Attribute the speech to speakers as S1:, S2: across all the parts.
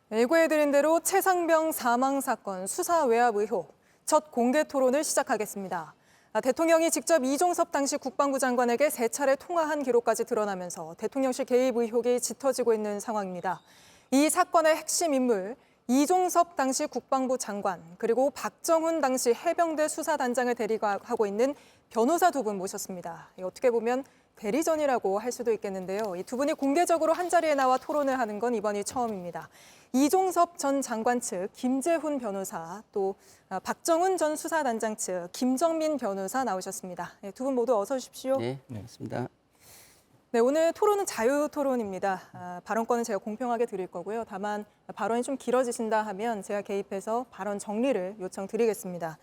S1: 예고해드린 대로 최상병 사망 사건 수사 외압 의혹 첫 공개 토론을 시작하겠습니다. 대통령이 직접 이종섭 당시 국방부 장관에게 3차례 통화한 기록까지 드러나면서 대통령실 개입 의혹이 짙어지고 있는 상황입니다. 이 사건의 핵심 인물 이종섭 당시 국방부 장관 그리고 박정훈 당시 해병대 수사단장을 대리하고 있는 변호사 두 분 모셨습니다. 어떻게 보면 대리전이라고 할 수도 있겠는데요. 이 두 분이 공개적으로 한자리에 나와 토론을 하는 건 이번이 처음입니다. 이종섭 전 장관 측 김재훈 변호사, 또 박정훈 전 수사단장 측 김정민 변호사 나오셨습니다. 두 분 모두 어서 오십시오.
S2: 네, 반갑습니다.
S1: 네, 오늘 토론은 자유 토론입니다. 발언권은 제가 공평하게 드릴 거고요. 다만 발언이 좀 길어지신다 하면 제가 개입해서 발언 정리를 요청드리겠습니다.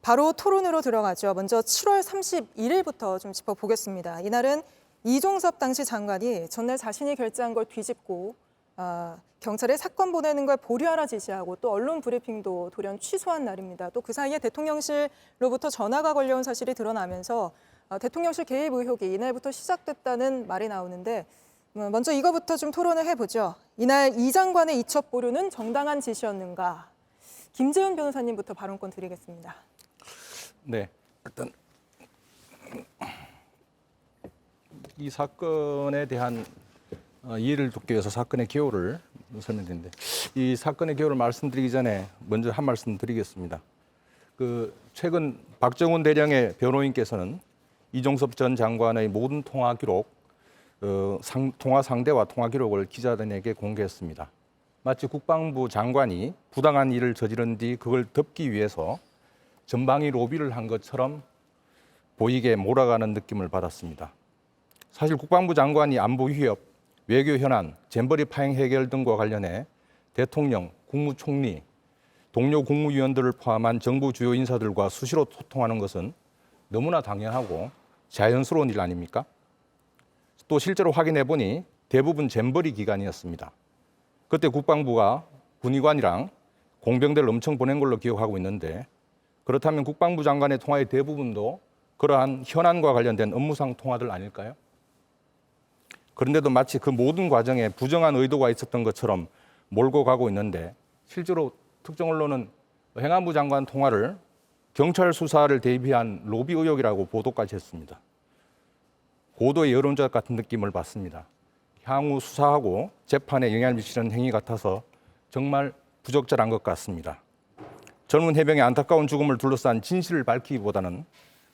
S1: 바로 토론으로 들어가죠. 먼저 7월 31일부터 좀 짚어보겠습니다. 이날은 이종섭 당시 장관이 전날 자신이 결제한 걸 뒤집고 경찰에 사건 보내는 걸 보류하라 지시하고 또 언론 브리핑도 돌연 취소한 날입니다. 또 그 사이에 대통령실로부터 전화가 걸려온 사실이 드러나면서 대통령실 개입 의혹이 이날부터 시작됐다는 말이 나오는데 먼저 이거부터 좀 토론을 해보죠. 이날 이 장관의 이첩 보류는 정당한 지시였는가? 김재훈 변호사님부터 발언권 드리겠습니다.
S3: 네, 일단 이 사건에 대한 이해를 돕기 위해서 사건의 개요를 설명드리는데 이 사건의 개요를 말씀드리기 전에 먼저 한 말씀 드리겠습니다. 최근 박정훈 대령의 변호인께서는 이종섭 전 장관의 모든 통화 기록, 통화 상대와 통화 기록을 기자단에게 공개했습니다. 마치 국방부 장관이 부당한 일을 저지른 뒤 그걸 덮기 위해서 전방위 로비를 한 것처럼 보이게 몰아가는 느낌을 받았습니다. 사실 국방부 장관이 안보 위협, 외교 현안, 잼버리 파행 해결 등과 관련해 대통령, 국무총리, 동료 국무위원들을 포함한 정부 주요 인사들과 수시로 소통하는 것은 너무나 당연하고 자연스러운 일 아닙니까? 또 실제로 확인해 보니 대부분 잼버리 기간이었습니다. 그때 국방부가 군의관이랑 공병대를 엄청 보낸 걸로 기억하고 있는데 그렇다면 국방부 장관의 통화의 대부분도 그러한 현안과 관련된 업무상 통화들 아닐까요? 그런데도 마치 그 모든 과정에 부정한 의도가 있었던 것처럼 몰고 가고 있는데 실제로 특정 언론은 행안부 장관 통화를 경찰 수사를 대비한 로비 의혹이라고 보도까지 했습니다. 고도의 여론조작 같은 느낌을 받습니다. 향후 수사하고 재판에 영향을 미치는 행위 같아서 정말 부적절한 것 같습니다. 젊은 해병의 안타까운 죽음을 둘러싼 진실을 밝히기보다는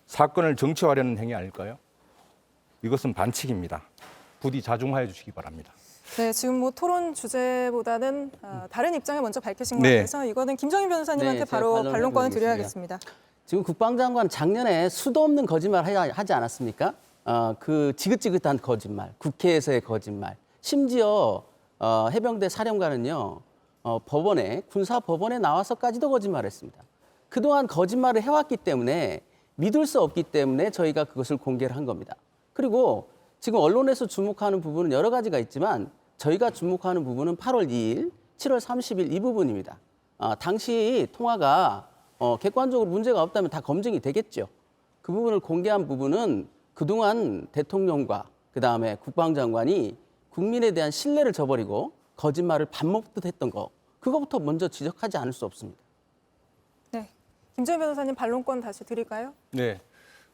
S3: 사건을 정치화하려는 행위 아닐까요? 이것은 반칙입니다. 부디 자중하여 주시기 바랍니다.
S1: 네, 지금 뭐 토론 주제보다는 다른 입장을 먼저 밝히신 것
S3: 네.
S1: 같아서 이거는 김정인 변호사님한테
S2: 네,
S1: 바로
S2: 제가
S1: 반론권을
S2: 반론해보겠습니다.
S1: 드려야겠습니다.
S2: 지금 국방장관 작년에 수도 없는 거짓말 하지 않았습니까? 그 지긋지긋한 거짓말, 국회에서의 거짓말, 심지어 해병대 사령관은요 법원에 군사 법원에 나와서까지도 거짓말했습니다. 그동안 거짓말을 해왔기 때문에 믿을 수 없기 때문에 저희가 그것을 공개를 한 겁니다. 그리고 지금 언론에서 주목하는 부분은 여러 가지가 있지만 저희가 주목하는 부분은 8월 2일, 7월 30일 이 부분입니다. 당시 통화가 객관적으로 문제가 없다면 다 검증이 되겠죠. 그 부분을 공개한 부분은 그동안 대통령과 그다음에 국방장관이 국민에 대한 신뢰를 저버리고 거짓말을 밥 먹듯 했던 거, 그거부터 먼저 지적하지 않을 수 없습니다.
S1: 네, 김정인 변호사님 반론권 다시 드릴까요?
S3: 네,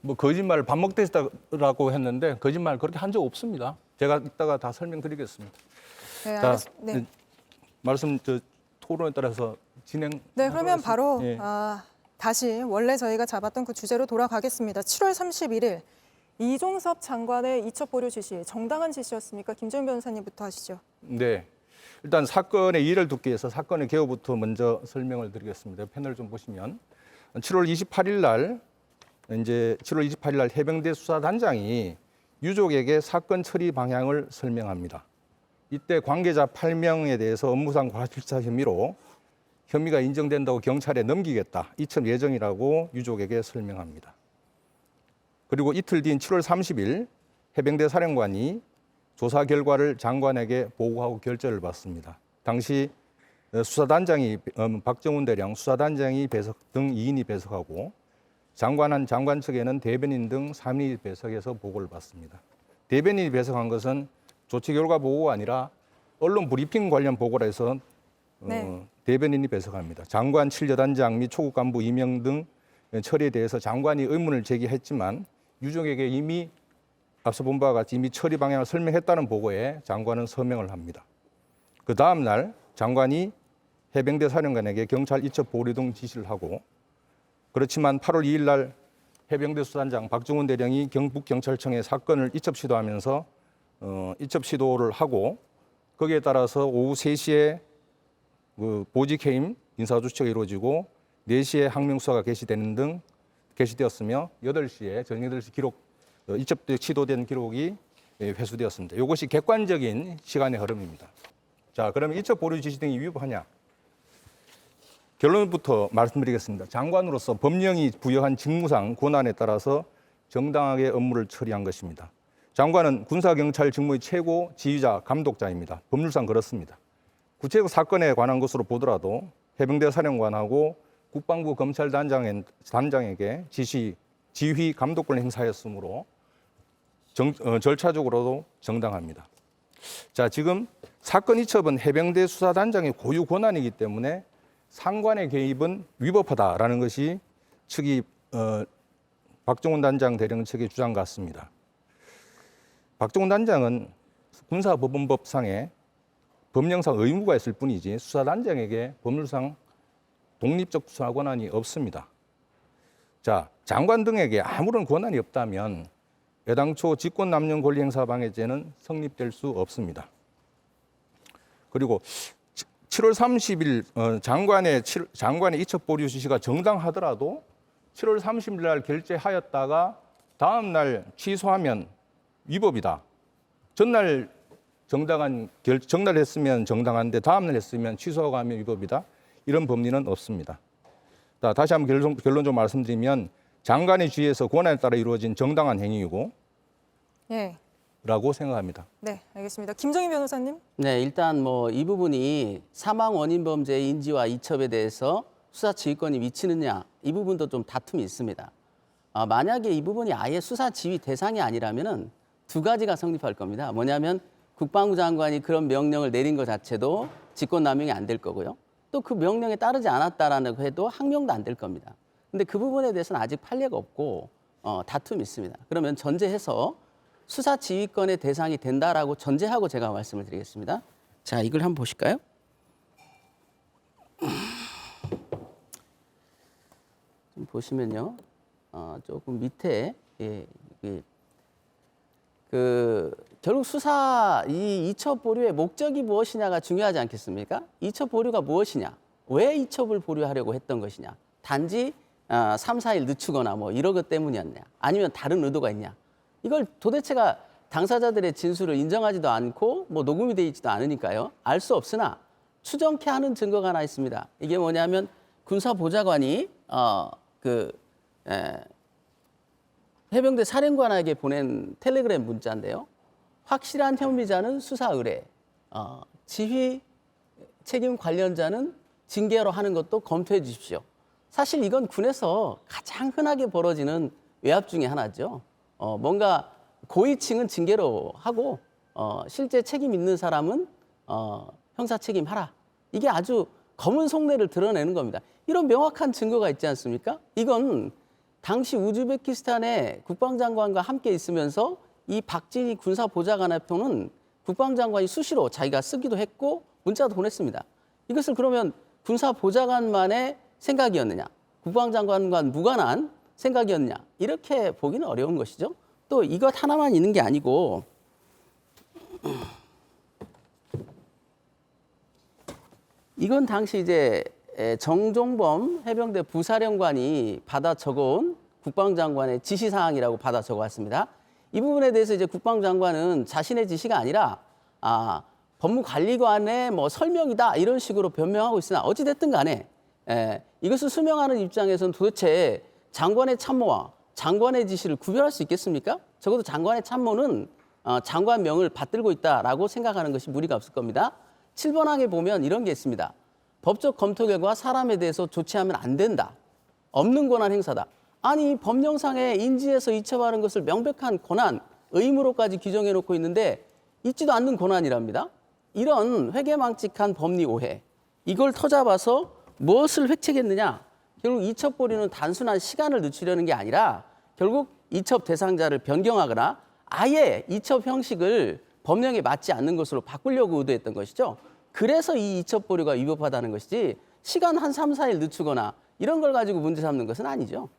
S3: 뭐 거짓말을 밥 먹듯이라고 했는데 거짓말 그렇게 한 적 없습니다. 제가 이따가 다 설명드리겠습니다.
S1: 네,
S3: 자,
S1: 알겠습니다. 네.
S3: 말씀 토론에 따라서 진행.
S1: 네, 그러면 바로
S3: 예.
S1: 다시 원래 저희가 잡았던 그 주제로 돌아가겠습니다. 7월 31일 이종섭 장관의 이첩 보류 지시 정당한 지시였습니까? 김정인 변호사님부터 하시죠.
S3: 네, 일단 사건의 이해를 돕기 위해서 사건의 개요부터 먼저 설명을 드리겠습니다. 패널 좀 보시면 7월 28일 날 해병대 수사단장이 유족에게 사건 처리 방향을 설명합니다. 이때 관계자 8명에 대해서 업무상 과실치사 혐의가 인정된다고 경찰에 넘기겠다. 이첩 예정이라고 유족에게 설명합니다. 그리고 이틀 뒤인 7월 30일 해병대 사령관이 조사 결과를 장관에게 보고하고 결재를 받습니다. 당시 수사단장이 박정훈 대령 수사단장이 배석 등 2인이 배석하고 장관 측에는 대변인 등 3인이 배석해서 보고를 받습니다. 대변인이 배석한 것은 조치 결과 보고가 아니라 언론 브리핑 관련 보고라 해서
S1: 네.
S3: 대변인이 배석합니다. 장관 7여단장 및 초급 간부 임명 등 처리에 대해서 장관이 의문을 제기했지만 유족에게 이미 앞서 본 바와 같이 이미 처리 방향을 설명했다는 보고에 장관은 서명을 합니다. 그 다음 날 장관이 해병대 사령관에게 경찰 이첩 보류 등 지시를 하고, 그렇지만 8월 2일 날 해병대 수단장 박중훈 대령이 경북경찰청에 사건을 이첩 시도하면서 이첩 시도를 하고, 거기에 따라서 오후 3시에 그 보직해임 인사조치가 이루어지고 4시에 항명수사가 개시되었으며 8시에 저녁 8시 기록 이첩 시도된 기록이 회수되었습니다. 이것이 객관적인 시간의 흐름입니다. 자, 그러면 이첩 보류 지시 등이 위법하냐? 결론부터 말씀드리겠습니다. 장관으로서 법령이 부여한 직무상 권한에 따라서 정당하게 업무를 처리한 것입니다. 장관은 군사경찰 직무의 최고 지휘자, 감독자입니다. 법률상 그렇습니다. 구체적 사건에 관한 것으로 보더라도 해병대 사령관하고 국방부 검찰단장에게 지휘, 감독권을 행사했으므로 절차적으로도 정당합니다. 자, 지금 사건 이첩은 해병대 수사단장의 고유 권한이기 때문에 상관의 개입은 위법하다라는 것이 측이 박종훈 단장 대령 측의 주장 같습니다. 박종훈 단장은 군사법원법상에 법령상 의무가 있을 뿐이지 수사단장에게 법률상 독립적 수사 권한이 없습니다. 자, 장관 등에게 아무런 권한이 없다면 애당초 직권남용 권리행사방해죄는 성립될 수 없습니다. 그리고 7월 30일 장관의 이첩 보류 지시가 정당하더라도 7월 30일 날 결재하였다가 다음 날 취소하면 위법이다. 전날 했으면 정당한데 다음 날 했으면 취소하고 하면 위법이다. 이런 법리는 없습니다. 자, 다시 한번 결론 좀 말씀드리면 장관의 지휘에서 권한에 따라 이루어진 정당한 행위이고
S1: 예.
S3: 라고 생각합니다.
S1: 네, 알겠습니다. 김정희 변호사님.
S2: 네, 일단 뭐 이 부분이 사망 원인 범죄 인지와 이첩에 대해서 수사 지휘권이 미치느냐, 이 부분도 좀 다툼이 있습니다. 만약에 이 부분이 아예 수사 지휘 대상이 아니라면은 두 가지가 성립할 겁니다. 뭐냐면 국방부 장관이 그런 명령을 내린 것 자체도 직권남용이 안 될 거고요. 또 그 명령에 따르지 않았다라는 해도 항명도 안 될 겁니다. 근데 그 부분에 대해서는 아직 판례가 없고 다툼이 있습니다. 그러면 전제해서 수사 지휘권의 대상이 된다라고 전제하고 제가 말씀을 드리겠습니다. 자, 이걸 한번 보실까요? 좀 보시면요, 조금 밑에 결국 수사 이 이첩 보류의 목적이 무엇이냐가 중요하지 않겠습니까? 이첩 보류가 무엇이냐? 왜 이첩을 보류하려고 했던 것이냐? 단지 3, 4일 늦추거나 뭐 이런 것 때문이었냐? 아니면 다른 의도가 있냐? 이걸 도대체가 당사자들의 진술을 인정하지도 않고 뭐 녹음이 돼 있지도 않으니까요. 알 수 없으나 추정케 하는 증거가 하나 있습니다. 이게 뭐냐면 군사보좌관이 해병대 사령관에게 보낸 텔레그램 문자인데요. 확실한 혐의자는 수사 의뢰, 지휘 책임 관련자는 징계로 하는 것도 검토해 주십시오. 사실 이건 군에서 가장 흔하게 벌어지는 외압 중에 하나죠. 뭔가 고위층은 징계로 하고 실제 책임 있는 사람은 형사 책임하라. 이게 아주 검은 속내를 드러내는 겁니다. 이런 명확한 증거가 있지 않습니까? 이건 당시 우즈베키스탄의 국방장관과 함께 있으면서 이 박진희 군사보좌관의 표는 국방장관이 수시로 자기가 쓰기도 했고 문자도 보냈습니다. 이것을 그러면 군사보좌관만의 생각이었느냐, 국방장관과 무관한 생각이었느냐, 이렇게 보기는 어려운 것이죠. 또 이것 하나만 있는 게 아니고 이건 당시 이제 정종범 해병대 부사령관이 받아 적어온 국방장관의 지시사항이라고 받아 적어왔습니다. 이 부분에 대해서 이제 국방장관은 자신의 지시가 아니라 법무관리관의 뭐 설명이다 이런 식으로 변명하고 있으나 어찌됐든 간에 이것을 수명하는 입장에서는 도대체 장관의 참모와 장관의 지시를 구별할 수 있겠습니까? 적어도 장관의 참모는 장관명을 받들고 있다라고 생각하는 것이 무리가 없을 겁니다. 7번 항에 보면 이런 게 있습니다. 법적 검토 결과 사람에 대해서 조치하면 안 된다. 없는 권한 행사다. 아니 법령상에 인지해서 이첩하는 것을 명백한 권한, 의무로까지 규정해 놓고 있는데 있지도 않는 권한이랍니다. 이런 회개망측한 법리 오해, 이걸 터잡아서 무엇을 획책했느냐? 결국 이첩 보류는 단순한 시간을 늦추려는 게 아니라 결국 이첩 대상자를 변경하거나 아예 이첩 형식을 법령에 맞지 않는 것으로 바꾸려고 의도했던 것이죠. 그래서 이 이첩 보류가 위법하다는 것이지 시간 한 3, 4일 늦추거나 이런 걸 가지고 문제 삼는 것은 아니죠.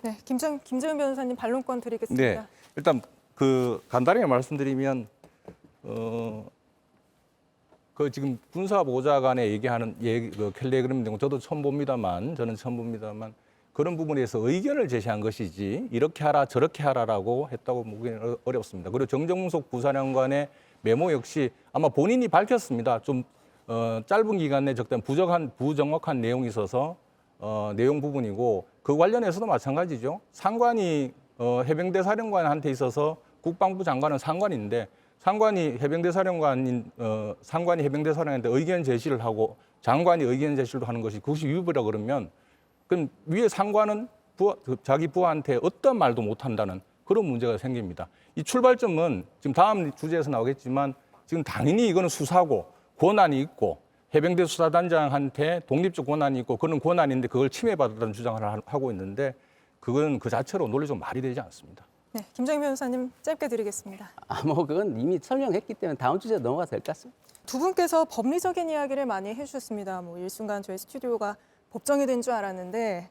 S1: 네, 김재훈 변호사님 반론권 드리겠습니다.
S3: 네, 일단 그 간단하게 말씀드리면 그 지금 군사보좌관에 얘기하는 그 텔레그램 내용 저도 처음 봅니다만 저는 처음 봅니다만 그런 부분에서 의견을 제시한 것이지 이렇게 하라 저렇게 하라라고 했다고 보기는 어렵습니다. 그리고 정정석 부사령관의 메모 역시 아마 본인이 밝혔습니다. 좀 짧은 기간 내에 적던 부정확한 내용이 있어서 내용 부분이고 그 관련해서도 마찬가지죠. 상관이 해병대 사령관한테 있어서 국방부 장관은 상관인데 상관이 해병대 사령관한테 의견 제시를 하고 장관이 의견 제시를 하는 것이 그것이 위법이라 그러면 그럼 위에 상관은 자기 부하한테 어떤 말도 못 한다는 그런 문제가 생깁니다. 이 출발점은 지금 다음 주제에서 나오겠지만 지금 당연히 이거는 수사고 권한이 있고 해병대 수사단장한테 독립적 권한이 있고 그런 권한인데 그걸 침해받았다는 주장을 하고 있는데 그건 그 자체로 논리적 말이 되지 않습니다.
S1: 네, 김정인 변호사님 짧게 드리겠습니다.
S2: 뭐 그건 이미 설명했기 때문에 다음 주제로 넘어가도 될 것 같습니다.
S1: 두 분께서 법리적인 이야기를 많이 해주셨습니다. 뭐 일순간 저희 스튜디오가 법정이 된 줄 알았는데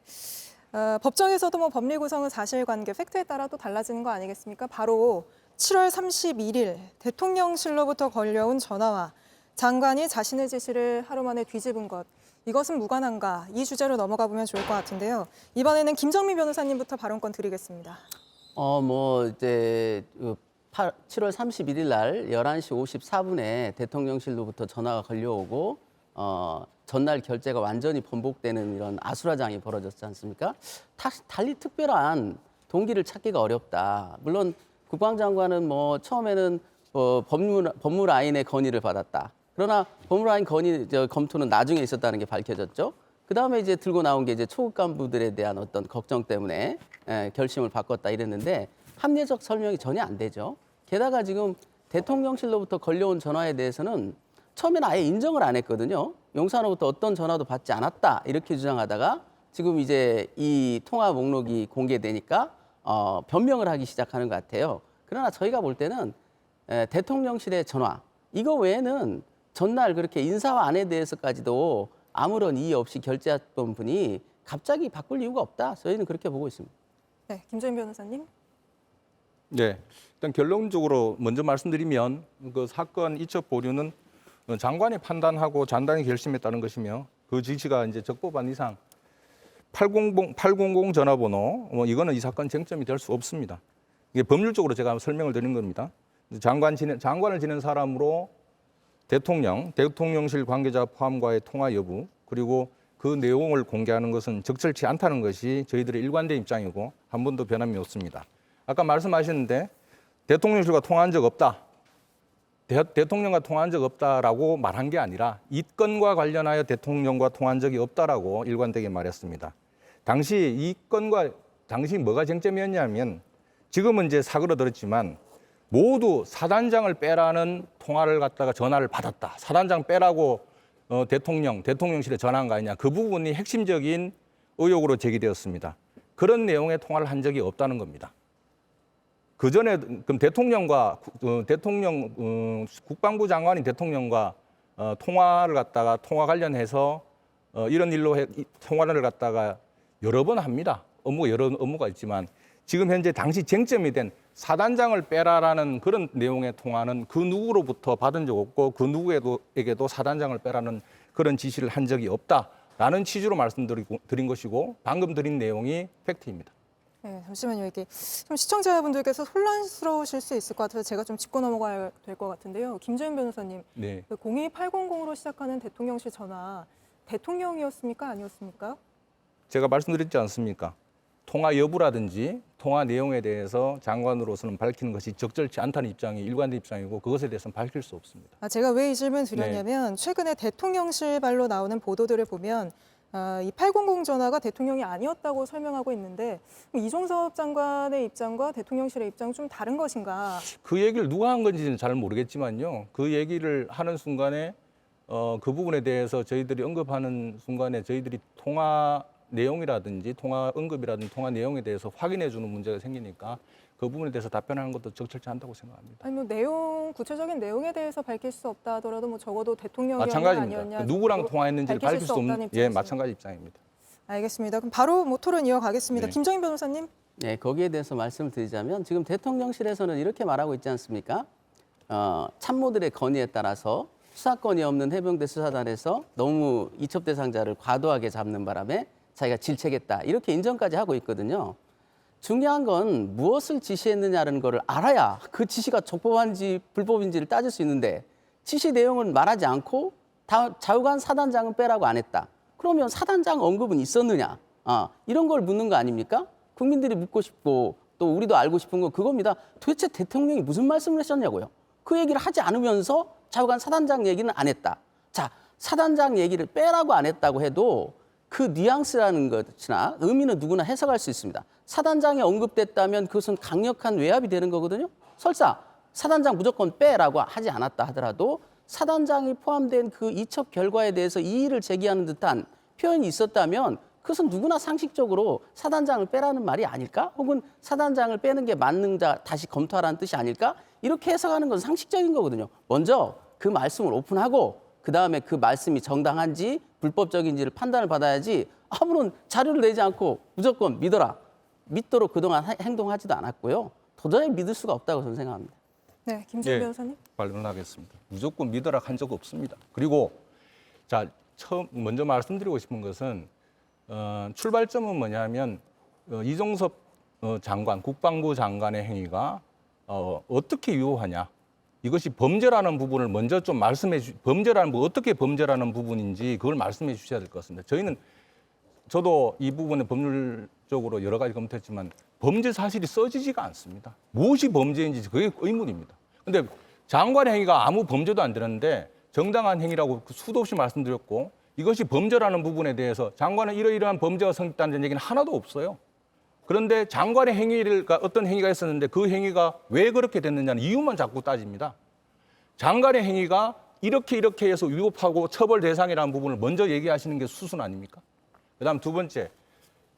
S1: 법정에서도 뭐 법리 구성은 사실관계, 팩트에 따라 또 달라지는 거 아니겠습니까? 바로 7월 31일 대통령실로부터 걸려온 전화와 장관이 자신의 지시를 하루 만에 뒤집은 것, 이것은 무관한가? 이 주제로 넘어가 보면 좋을 것 같은데요. 이번에는 김정민 변호사님부터 발언권 드리겠습니다.
S2: 이제 7월 31일 날 11시 54분에 대통령실로부터 전화가 걸려오고 전날 결재가 완전히 번복되는 이런 아수라장이 벌어졌지 않습니까? 달리 특별한 동기를 찾기가 어렵다. 물론 국방장관은 뭐 처음에는 법무라인의 건의를 받았다. 그러나 법무라인 건의 검토는 나중에 있었다는 게 밝혀졌죠. 그 다음에 이제 들고 나온 게 이제 초급 간부들에 대한 어떤 걱정 때문에 결심을 바꿨다 이랬는데 합리적 설명이 전혀 안 되죠. 게다가 지금 대통령실로부터 걸려온 전화에 대해서는 처음에는 아예 인정을 안 했거든요. 용산으로부터 어떤 전화도 받지 않았다 이렇게 주장하다가 지금 이제 이 통화 목록이 공개되니까 변명을 하기 시작하는 것 같아요. 그러나 저희가 볼 때는 대통령실의 전화 이거 외에는 전날 그렇게 인사와 안에 대해서까지도 아무런 이의 없이 결재했던 분이 갑자기 바꿀 이유가 없다. 저희는 그렇게 보고 있습니다.
S1: 네, 김정인 변호사님.
S3: 네, 일단 결론적으로 먼저 말씀드리면 그 사건 이첩 보류는 장관이 판단하고 장관이 결심했다는 것이며 그 지시가 이제 적법한 이상 800 전화번호 이거는 이 사건 쟁점이 될 수 없습니다. 이게 법률적으로 제가 설명을 드린 겁니다. 장관을 지낸 사람으로 대통령실 관계자 포함과의 통화 여부 그리고 그 내용을 공개하는 것은 적절치 않다는 것이 저희들의 일관된 입장이고 한 번도 변함이 없습니다. 아까 말씀하셨는데 대통령실과 통화한 적 없다. 대통령과 통화한 적 없다라고 말한 게 아니라 이 건과 관련하여 대통령과 통화한 적이 없다라고 일관되게 말했습니다. 당시 이 건과 당시 뭐가 쟁점이었냐면 지금은 이제 사그러들었지만 모두 사단장을 빼라는 통화를 갖다가 전화를 받았다. 사단장 빼라고 대통령실에 전화한 거 아니냐. 그 부분이 핵심적인 의혹으로 제기되었습니다. 그런 내용의 통화를 한 적이 없다는 겁니다. 그 전에 그럼 국방부 장관이 대통령과 통화 관련해서 이런 일로 통화를 갖다가 여러 번 합니다. 여러 업무가 있지만 지금 현재 당시 쟁점이 된 사단장을 빼라라는 그런 내용의 통화는 그 누구로부터 받은 적 없고 그 누구에게도 사단장을 빼라는 그런 지시를 한 적이 없다라는 취지로 말씀드린 것이고 방금 드린 내용이 팩트입니다.
S1: 네, 잠시만요. 이게 좀 시청자분들께서 혼란스러우실 수 있을 것 같아서 제가 좀 짚고 넘어가야 될 것 같은데요. 김재훈 변호사님,
S3: 네.
S1: 02800으로 시작하는 대통령실 전화 대통령이었습니까? 아니었습니까?
S3: 제가 말씀드렸지 않습니까? 통화 여부라든지 통화 내용에 대해서 장관으로서는 밝히는 것이 적절치 않다는 입장이 일관된 입장이고 그것에 대해서는 밝힐 수 없습니다.
S1: 제가 왜 이 질문 드렸냐면 최근에 대통령실 발로 나오는 보도들을 보면 이 800 전화가 대통령이 아니었다고 설명하고 있는데 이종섭 장관의 입장과 대통령실의 입장은 좀 다른 것인가?
S3: 그 얘기를 누가 한 건지는 잘 모르겠지만요. 그 얘기를 하는 순간에 그 부분에 대해서 저희들이 언급하는 순간에 저희들이 통화 내용이라든지 통화 언급이라든지 통화 내용에 대해서 확인해 주는 문제가 생기니까 그 부분에 대해서 답변하는 것도 적절치 않다고 생각합니다.
S1: 아니 뭐 내용 구체적인 내용에 대해서 밝힐 수 없다 하더라도 뭐 적어도 대통령이
S3: 마찬가지입니다.
S1: 아니었냐
S3: 누구랑
S1: 정도로
S3: 통화했는지를 밝힐 수 없는
S1: 입장이시죠?
S3: 마찬가지 입장입니다.
S1: 알겠습니다. 그럼 바로 뭐 토론 이어가겠습니다.
S3: 네.
S1: 김정인 변호사님.
S2: 네, 거기에 대해서 말씀을 드리자면 지금 대통령실에서는 이렇게 말하고 있지 않습니까? 참모들의 건의에 따라서 수사권이 없는 해병대 수사단에서 너무 이첩 대상자를 과도하게 잡는 바람에 자기가 질책했다. 이렇게 인정까지 하고 있거든요. 중요한 건 무엇을 지시했느냐는 거를 알아야 그 지시가 적법한지 불법인지를 따질 수 있는데 지시 내용은 말하지 않고 좌우간 사단장은 빼라고 안 했다. 그러면 사단장 언급은 있었느냐? 이런 걸 묻는 거 아닙니까? 국민들이 묻고 싶고 또 우리도 알고 싶은 건 그겁니다. 도대체 대통령이 무슨 말씀을 하셨냐고요. 그 얘기를 하지 않으면서 좌우간 사단장 얘기는 안 했다. 자, 사단장 얘기를 빼라고 안 했다고 해도 그 뉘앙스라는 것이나 의미는 누구나 해석할 수 있습니다. 사단장이 언급됐다면 그것은 강력한 외압이 되는 거거든요. 설사 사단장 무조건 빼라고 하지 않았다 하더라도 사단장이 포함된 그 이첩 결과에 대해서 이의를 제기하는 듯한 표현이 있었다면 그것은 누구나 상식적으로 사단장을 빼라는 말이 아닐까? 혹은 사단장을 빼는 게 맞는가 다시 검토하라는 뜻이 아닐까? 이렇게 해석하는 건 상식적인 거거든요. 먼저 그 말씀을 오픈하고 그다음에 그 말씀이 정당한지 불법적인지를 판단을 받아야지 아무런 자료를 내지 않고 무조건 믿어라. 믿도록 그동안 행동하지도 않았고요. 도저히 믿을 수가 없다고 저는 생각합니다.
S1: 네, 김정인 변호사님.
S3: 반론하겠습니다. 무조건 믿어라 한 적 없습니다. 그리고 자 먼저 말씀드리고 싶은 것은 출발점은 뭐냐면 이종섭 장관, 국방부 장관의 행위가 어떻게 유효하냐. 이것이 범죄라는 부분을 먼저 좀 범죄라는 어떻게 범죄라는 부분인지 그걸 말씀해 주셔야 될 것 같습니다. 저도 이 부분에 법률적으로 여러 가지 검토했지만 범죄 사실이 써지지가 않습니다. 무엇이 범죄인지 그게 의문입니다. 그런데 장관의 행위가 아무 범죄도 안 되는데 정당한 행위라고 수도 없이 말씀드렸고 이것이 범죄라는 부분에 대해서 장관은 이러이러한 범죄가 성립된다는 얘기는 하나도 없어요. 그런데 장관의 어떤 행위가 있었는데 그 행위가 왜 그렇게 됐느냐는 이유만 자꾸 따집니다. 장관의 행위가 이렇게 해서 위법하고 처벌 대상이라는 부분을 먼저 얘기하시는 게 수순 아닙니까? 그다음 두 번째,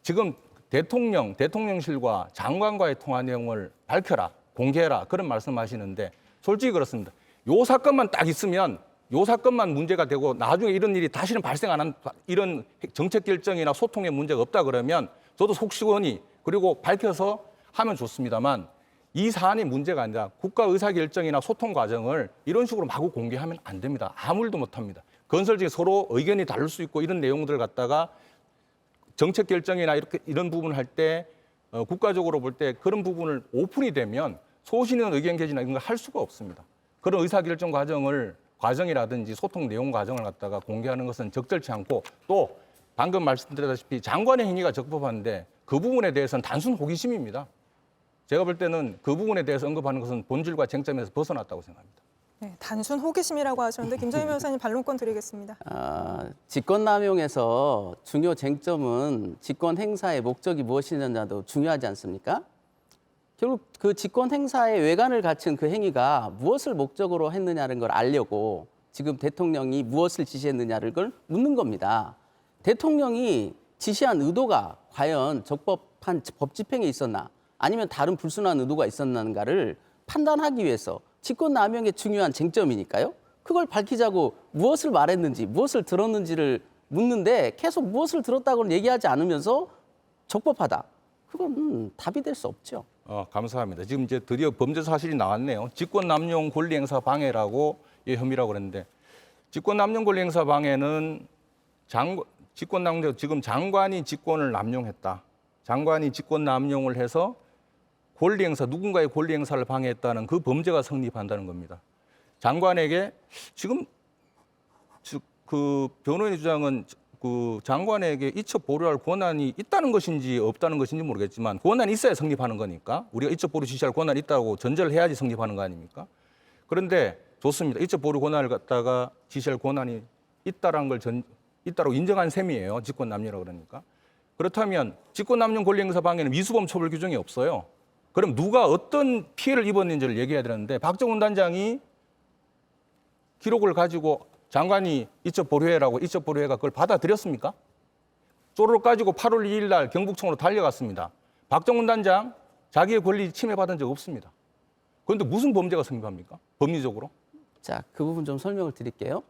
S3: 지금 대통령실과 장관과의 통화 내용을 밝혀라, 공개해라 그런 말씀하시는데 솔직히 그렇습니다. 요 사건만 딱 있으면 요 사건만 문제가 되고 나중에 이런 일이 다시는 발생 안 한 이런 정책 결정이나 소통에 문제가 없다 그러면 저도 속 시원히 그리고 밝혀서 하면 좋습니다만 이 사안이 문제가 아니라 국가 의사결정이나 소통 과정을 이런 식으로 마구 공개하면 안 됩니다. 아무 일도 못합니다. 건설적인 서로 의견이 다를 수 있고 이런 내용들을 갖다가 정책 결정이나 이런 부분을 할 때 국가적으로 볼 때 그런 부분을 오픈이 되면 소신 있는 의견 개진이나 이런 걸 할 수가 없습니다. 그런 의사결정 과정이라든지 소통 내용 과정을 갖다가 공개하는 것은 적절치 않고 또 방금 말씀드렸다시피 장관의 행위가 적법한데 그 부분에 대해서는 단순 호기심입니다. 제가 볼 때는 그 부분에 대해서 언급하는 것은 본질과 쟁점에서 벗어났다고 생각합니다.
S1: 네, 단순 호기심이라고 하셨는데 김정인 변호사님 반론권 드리겠습니다.
S2: 직권남용에서 중요 쟁점은 직권 행사의 목적이 무엇이냐도 중요하지 않습니까? 결국 그 직권 행사의 외관을 갖춘 그 행위가 무엇을 목적으로 했느냐는 걸 알려고 지금 대통령이 무엇을 지시했느냐를 걸 묻는 겁니다. 대통령이 지시한 의도가 과연 적법한 법 집행에 있었나 아니면 다른 불순한 의도가 있었는가를 판단하기 위해서 직권남용의 중요한 쟁점이니까요. 그걸 밝히자고 무엇을 말했는지 무엇을 들었는지를 묻는데 계속 무엇을 들었다고는 얘기하지 않으면서 적법하다. 그건 답이 될 수 없죠.
S3: 감사합니다. 지금 이제 드디어 범죄 사실이 나왔네요. 직권남용 권리행사 방해라고 혐의라고 그랬는데 직권남용 권리행사 방해는 지금 장관이 직권을 남용했다. 장관이 직권남용을 해서 누군가의 권리행사를 방해했다는 그 범죄가 성립한다는 겁니다. 장관에게 지금 그 변호인의 주장은 그 장관에게 이첩 보류할 권한이 있다는 것인지 없다는 것인지 모르겠지만 권한이 있어야 성립하는 거니까 우리가 이첩 보류 지시할 권한이 있다고 전제를 해야지 성립하는 거 아닙니까? 그런데 좋습니다. 이첩 보류 권한을 갖다가 지시할 권한이 있다라는 걸 있다고 인정한 셈이에요. 직권남용이라고 그러니까. 그렇다면 직권남용 권리행사 방해는 미수범 처벌 규정이 없어요. 그럼 누가 어떤 피해를 입었는지를 얘기해야 되는데 박정훈 단장이 기록을 가지고 장관이 이첩 보류해라고 이첩 보류해가 그걸 받아들였습니까? 쪼르륵 가지고 8월 2일 날 경북청으로 달려갔습니다. 박정훈 단장 자기의 권리 침해받은 적 없습니다. 그런데 무슨 범죄가 성립합니까? 법리적으로?
S2: 자, 그 부분 좀 설명을 드릴게요.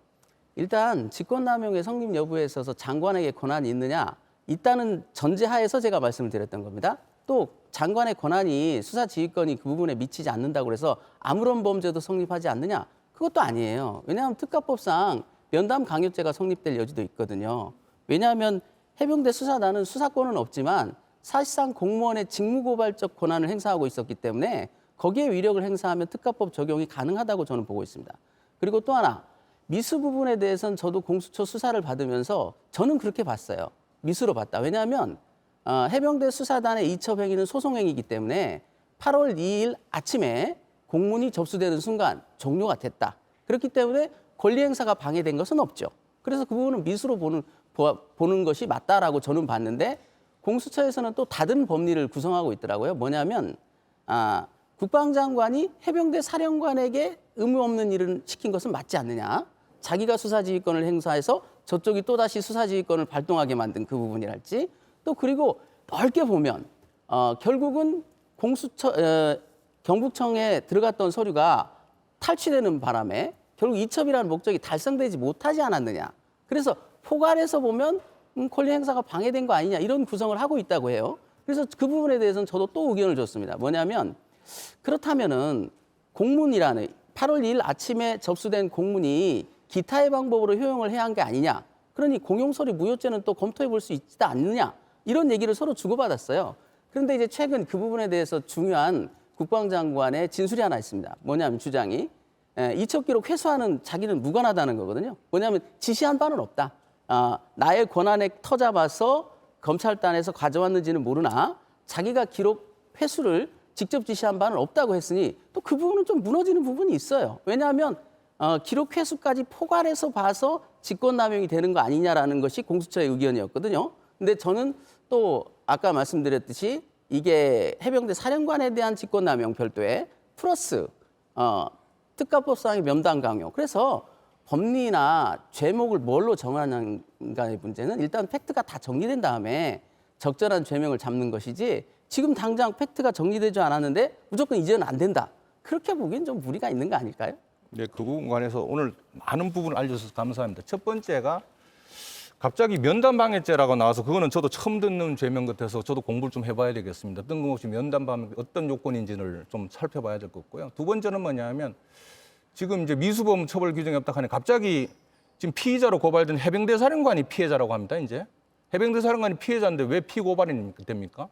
S2: 일단 직권남용의 성립 여부에 있어서 장관에게 권한이 있느냐, 있다는 전제하에서 제가 말씀을 드렸던 겁니다. 또 장관의 권한이 수사지휘권이 그 부분에 미치지 않는다고 해서 아무런 범죄도 성립하지 않느냐, 그것도 아니에요. 왜냐하면 특가법상 면담 강요죄가 성립될 여지도 있거든요. 왜냐하면 해병대 수사단은 수사권은 없지만 사실상 공무원의 직무고발적 권한을 행사하고 있었기 때문에 거기에 위력을 행사하면 특가법 적용이 가능하다고 저는 보고 있습니다. 그리고 또 하나, 미수 부분에 대해서는 저도 공수처 수사를 받으면서 저는 그렇게 봤어요. 미수로 봤다. 왜냐하면 해병대 수사단의 이첩 행위는 소송 행위이기 때문에 8월 2일 아침에 공문이 접수되는 순간 종료가 됐다. 그렇기 때문에 권리 행사가 방해된 것은 없죠. 그래서 그 부분은 미수로 보는 것이 맞다라고 저는 봤는데, 공수처에서는 또 다른 법리를 구성하고 있더라고요. 뭐냐면 국방장관이 해병대 사령관에게 의무 없는 일을 시킨 것은 맞지 않느냐. 자기가 수사지휘권을 행사해서 저쪽이 또다시 수사지휘권을 발동하게 만든 그 부분이랄지. 또 그리고 넓게 보면 결국은 경북청에 들어갔던 서류가 탈취되는 바람에 결국 이첩이라는 목적이 달성되지 못하지 않았느냐. 그래서 포괄해서 보면 권리 행사가 방해된 거 아니냐, 이런 구성을 하고 있다고 해요. 그래서 그 부분에 대해서는 저도 또 의견을 줬습니다. 뭐냐면 그렇다면은 공문이라는 8월 2일 아침에 접수된 공문이 기타의 방법으로 효용을 해야 한 게 아니냐. 그러니 공용서류 무효죄는 또 검토해 볼 수 있지 않느냐. 이런 얘기를 서로 주고받았어요. 그런데 이제 최근 그 부분에 대해서 중요한 국방장관의 진술이 하나 있습니다. 뭐냐면 주장이 이첩 기록 회수하는 자기는 무관하다는 거거든요. 뭐냐면 지시한 바는 없다. 나의 권한에 터잡아서 검찰단에서 가져왔는지는 모르나 자기가 기록 회수를 직접 지시한 바는 없다고 했으니 또 그 부분은 좀 무너지는 부분이 있어요. 왜냐하면 기록 회수까지 포괄해서 봐서 직권남용이 되는 거 아니냐라는 것이 공수처의 의견이었거든요. 근데 저는 또 아까 말씀드렸듯이 이게 해병대 사령관에 대한 직권남용 별도에 플러스 특가법상의 면담 강요. 그래서 법리나 죄목을 뭘로 정하는가의 문제는 일단 팩트가 다 정리된 다음에 적절한 죄명을 잡는 것이지, 지금 당장 팩트가 정리되지 않았는데 무조건 이제는 안 된다. 그렇게 보기엔 좀 무리가 있는 거 아닐까요?
S3: 네, 그 부분 관해서 오늘 많은 부분을 알려주셔서 감사합니다. 첫 번째가 갑자기 면담방해죄라고 나와서 그거는 저도 처음 듣는 죄명 같아서 저도 공부를 좀 해봐야 되겠습니다. 뜬금없이 면담방해 어떤 요건인지를 좀 살펴봐야 될 것 같고요. 두 번째는 뭐냐면 지금 이제 미수범 처벌 규정이 없다 하니 갑자기 지금 피의자로 고발된 해병대 사령관이 피해자라고 합니다. 이제 해병대 사령관이 피해자인데 왜 피고발이 됩니까?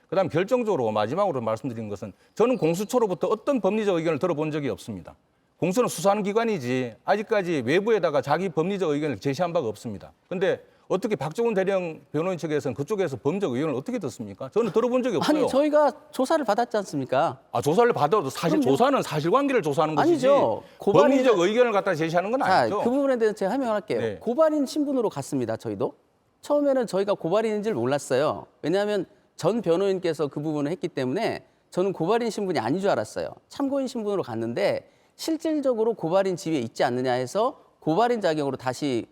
S3: 그다음 결정적으로 마지막으로 말씀드린 것은 저는 공수처로부터 어떤 법리적 의견을 들어본 적이 없습니다. 공수처는 수사하는 기관이지 아직까지 외부에다가 자기 법리적 의견을 제시한 바가 없습니다. 그런데 어떻게 박정훈 대령 변호인 측에서는 그쪽에서 법적 의견을 어떻게 듣습니까? 저는 들어본 적이 없어요.
S2: 아니, 저희가 조사를 받았지 않습니까?
S3: 조사를 받아도 사실
S2: 그럼요.
S3: 조사는 사실관계를 조사하는 것이지
S2: 아니죠.
S3: 법리적 의견을 갖다 제시하는 건 아니죠.
S2: 자, 그 부분에 대해서 제가 해명할게요.
S3: 네.
S2: 고발인 신분으로 갔습니다. 저희도. 처음에는 저희가 고발인인 줄 몰랐어요. 왜냐하면 전 변호인께서 그 부분을 했기 때문에 저는 고발인 신분이 아닌 줄 알았어요. 참고인 신분으로 갔는데 실질적으로 고발인 지위에 있지 않느냐 해서 고발인 자격으로 다시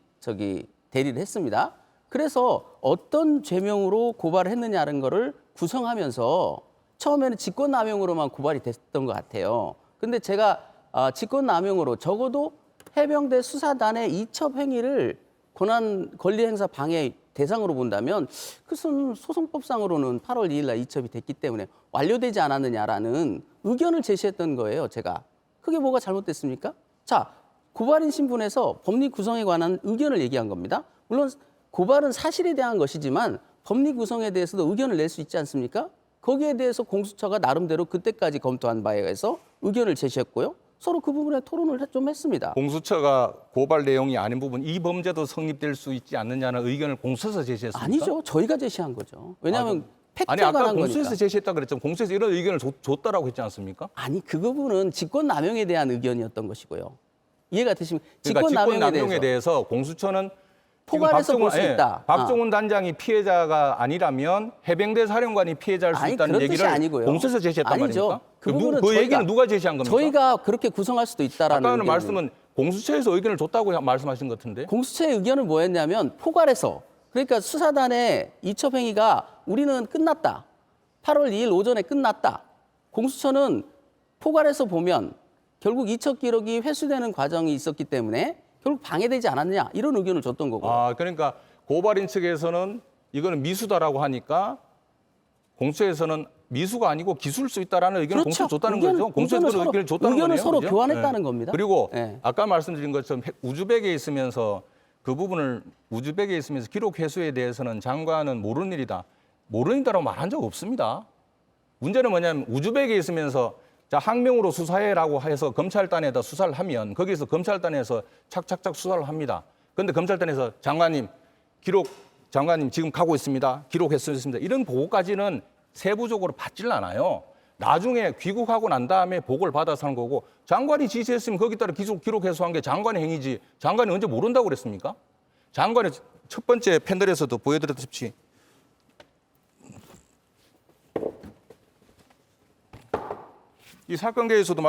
S2: 대리를 했습니다. 그래서 어떤 죄명으로 고발을 했느냐는 거를 구성하면서 처음에는 직권남용으로만 고발이 됐던 것 같아요. 근데 제가 직권남용으로 적어도 해병대 수사단의 이첩 행위를 권리 행사 방해 대상으로 본다면 그것은 소송법상으로는 8월 2일 날 이첩이 됐기 때문에 완료되지 않았느냐라는 의견을 제시했던 거예요, 제가. 그게 뭐가 잘못됐습니까? 자, 고발인 신분에서 법리 구성에 관한 의견을 얘기한 겁니다. 물론 고발은 사실에 대한 것이지만 법리 구성에 대해서도 의견을 낼 수 있지 않습니까? 거기에 대해서 공수처가 나름대로 그때까지 검토한 바에 의해서 의견을 제시했고요. 서로 그 부분에 토론을 좀 했습니다.
S3: 공수처가 고발 내용이 아닌 부분 이 범죄도 성립될 수 있지 않느냐는 의견을 공수처에서 제시했습니까?
S2: 아니죠. 저희가 제시한 거죠. 왜냐하면 팩트에
S3: 아니 아까
S2: 관한
S3: 공수처에서
S2: 거니까.
S3: 제시했다 그랬죠. 공수처에서 이런 의견을 줬다라고 했지 않습니까?
S2: 아니, 그 부분은 직권남용에 대한 의견이었던 것이고요. 이해가 되시면
S3: 그러니까
S2: 직권남용에
S3: 직권남용에
S2: 대해서
S3: 대해서 공수처는 지금
S2: 포괄해서 볼 수 있다.
S3: 박정훈 단장이 피해자가 아니라면 해병대 사령관이 피해자일 수
S2: 아니,
S3: 있다는
S2: 그런
S3: 얘기를
S2: 뜻이 아니고요.
S3: 공수처에서 제시했단
S2: 아니죠.
S3: 말입니까?
S2: 그 부분은
S3: 그
S2: 저희가,
S3: 얘기는 누가 제시한 겁니까?
S2: 저희가 그렇게 구성할 수도 있다라는
S3: 아까는
S2: 의견을.
S3: 말씀은 공수처에서 의견을 줬다고 말씀하신 것 같은데.
S2: 공수처의 의견은 뭐였냐면 포괄해서 그러니까 수사단의 이첩 행위가 우리는 끝났다. 8월 2일 오전에 끝났다. 공수처는 포괄해서 보면 결국 이첩 기록이 회수되는 과정이 있었기 때문에 결국 방해되지 않았느냐 이런 의견을 줬던 거고.
S3: 아, 그러니까 고발인 측에서는 이거는 미수다라고 하니까 공수처에서는 미수가 아니고 기수일 수 있다라는 의견을
S2: 그렇죠.
S3: 공수처에 줬다는 거죠. 공수처에서 의견을 줬다는
S2: 의견을
S3: 거네요.
S2: 서로
S3: 그죠?
S2: 교환했다는 겁니다.
S3: 그리고
S2: 네.
S3: 아까 말씀드린 것처럼 우즈벡에 있으면서 그 부분을 우즈벡에 있으면서 기록 회수에 대해서는 장관은 모르는 일이다. 모르는 일이라고 말한 적 없습니다. 문제는 뭐냐면 우즈벡에 있으면서 자, 항명으로 수사해라고 해서 검찰단에다 수사를 하면 거기서 검찰단에서 착착착 수사를 합니다. 그런데 검찰단에서 장관님 지금 가고 있습니다. 기록 회수했습니다. 이런 보고까지는 세부적으로 받질 않아요. 나중에 귀국하고 난 다음에 보고를 받아서 하는 거고 장관이 지시했으면 거기에 따라 기록 회수한 게 장관의 행위지 장관이 언제 모른다고 그랬습니까? 장관의 첫 번째 팬들에서도 보여드렸다시피 이 사건계에서도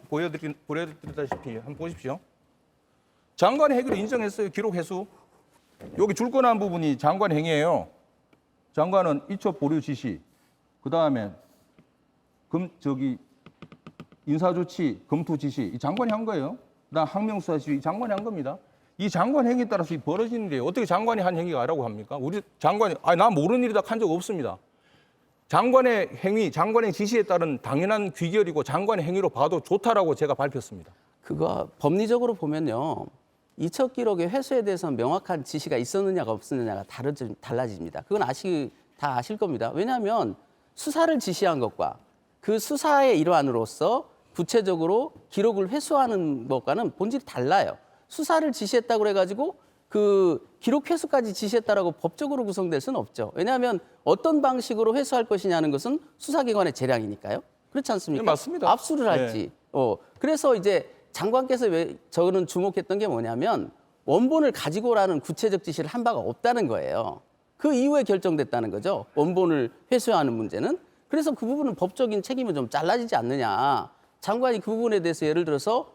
S3: 보여드렸다시피 한번 보십시오. 장관의 행위를 인정했어요. 기록 회수. 여기 줄권한 부분이 장관 행위예요. 장관은 이첩 보류 지시, 그 다음에 인사조치 검토 지시 이 장관이 한 거예요. 그다음 항명수사 지시 이 장관이 한 겁니다. 이 장관 행위에 따라서 이 벌어지는 일이에요. 어떻게 장관이 한 행위가 아니라고 합니까? 우리 장관이 나 모르는 일이다 한 적 없습니다. 장관의 행위, 장관의 지시에 따른 당연한 귀결이고 장관의 행위로 봐도 좋다라고 제가 밝혔습니다.
S2: 그거 법리적으로 보면요. 이첩 기록의 회수에 대해서는 명확한 지시가 있었느냐가 없었느냐가 달라집니다. 그건 다 아실 겁니다. 왜냐하면 수사를 지시한 것과 그 수사의 일환으로서 구체적으로 기록을 회수하는 것과는 본질이 달라요. 수사를 지시했다고 해가지고 그 기록 회수까지 지시했다라고 법적으로 구성될 수는 없죠. 왜냐하면 어떤 방식으로 회수할 것이냐는 것은 수사기관의 재량이니까요. 그렇지 않습니까?
S3: 네, 맞습니다.
S2: 압수를 할지. 그래서 이제 장관께서 왜 저는 주목했던 게 뭐냐면 원본을 가지고 오라는 구체적 지시를 한 바가 없다는 거예요. 그 이후에 결정됐다는 거죠. 원본을 회수하는 문제는. 그래서 그 부분은 법적인 책임은 좀 잘라지지 않느냐. 장관이 그 부분에 대해서 예를 들어서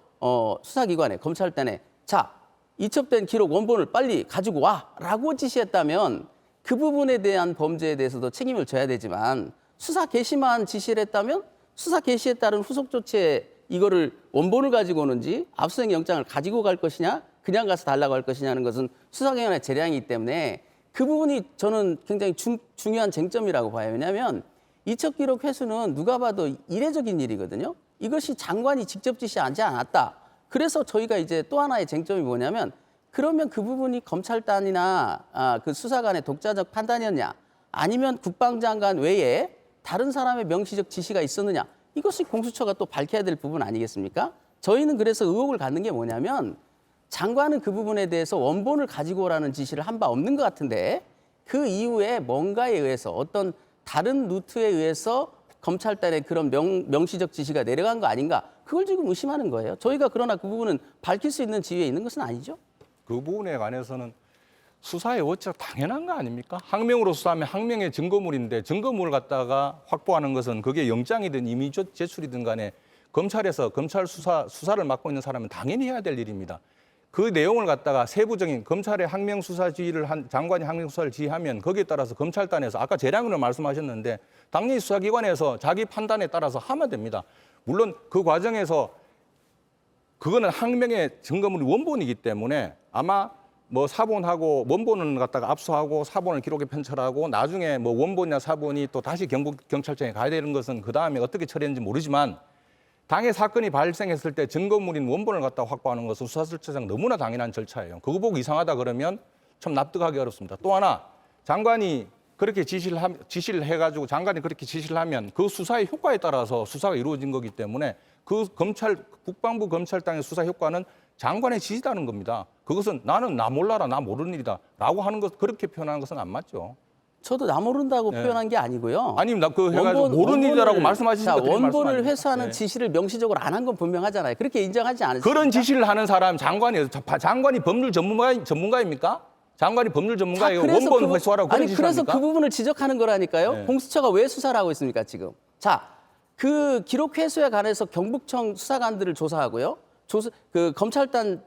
S2: 수사기관에 검찰단에 자 이첩된 기록 원본을 빨리 가지고 와라고 지시했다면 그 부분에 대한 범죄에 대해서도 책임을 져야 되지만 수사 개시만 지시를 했다면 수사 개시에 따른 후속 조치에 이거를 원본을 가지고 오는지 압수수색 영장을 가지고 갈 것이냐 그냥 가서 달라고 할 것이냐는 것은 수사기관의 재량이기 때문에 그 부분이 저는 굉장히 중요한 쟁점이라고 봐요. 왜냐하면 이첩 기록 회수는 누가 봐도 이례적인 일이거든요. 이것이 장관이 직접 지시하지 않았다. 그래서 저희가 이제 또 하나의 쟁점이 뭐냐면 그러면 그 부분이 검찰단이나 그 수사관의 독자적 판단이었냐 아니면 국방장관 외에 다른 사람의 명시적 지시가 있었느냐 이것이 공수처가 또 밝혀야 될 부분 아니겠습니까? 저희는 그래서 의혹을 갖는 게 뭐냐면 장관은 그 부분에 대해서 원본을 가지고 오라는 지시를 한 바 없는 것 같은데 그 이후에 뭔가에 의해서 어떤 다른 루트에 의해서 검찰단의 그런 명시적 지시가 내려간 거 아닌가 그걸 지금 의심하는 거예요. 저희가 그러나 그 부분은 밝힐 수 있는 지위에 있는 것은 아니죠.
S3: 그 부분에 관해서는 수사의 원칙 당연한 거 아닙니까? 항명으로 수사하면 항명의 증거물인데 증거물을 갖다가 확보하는 것은 그게 영장이든 이미 제출이든 간에 검찰에서 검찰 수사를 맡고 있는 사람은 당연히 해야 될 일입니다. 그 내용을 갖다가 세부적인 검찰의 항명 수사 지휘를 한 장관이 항명 수사를 지휘하면 거기에 따라서 검찰단에서 아까 재량으로 말씀하셨는데 당연히 수사기관에서 자기 판단에 따라서 하면 됩니다. 물론 그 과정에서 그거는 항명의 증거물이 원본이기 때문에 아마 뭐 사본하고 원본은 갖다가 압수하고 사본을 기록에 편철하고 나중에 뭐 원본이나 사본이 또 다시 경찰청에 가야 되는 것은 그 다음에 어떻게 처리했는지 모르지만 당해 사건이 발생했을 때 증거물인 원본을 갖다 확보하는 것은 수사절차상 너무나 당연한 절차예요. 그거 보고 이상하다 그러면 참 납득하기 어렵습니다. 또 하나 장관이 그렇게 지시를 해가지고 장관이 그렇게 지시를 하면 그 수사의 효과에 따라서 수사가 이루어진 거기 때문에 그 국방부 검찰당의 수사 효과는 장관의 지시다는 겁니다. 그것은 나는 나 몰라라, 나 모르는 일이다라고 하는 것 그렇게 표현하는 것은 안 맞죠.
S2: 저도 나 모른다고
S3: 네.
S2: 표현한 게 아니고요.
S3: 아니, 나 그 해가지고 모르는 일이라고 말씀하시는 거
S2: 원본을 회수하는 지시를 명시적으로 안 한 건 분명하잖아요. 그렇게 인정하지 않으십니까?
S3: 그런 지시를 하는 사람 장관이 법률 전문가입니까? 장관이 법률 전문가예요. 원본 회수하라고 그런 지시를
S2: 그래서
S3: 합니까?
S2: 그 부분을 지적하는 거라니까요.
S3: 네.
S2: 공수처가 왜 수사를 하고 있습니까, 지금? 자, 그 기록 회수에 관해서 경북청 수사관들을 조사하고요. 그 검찰단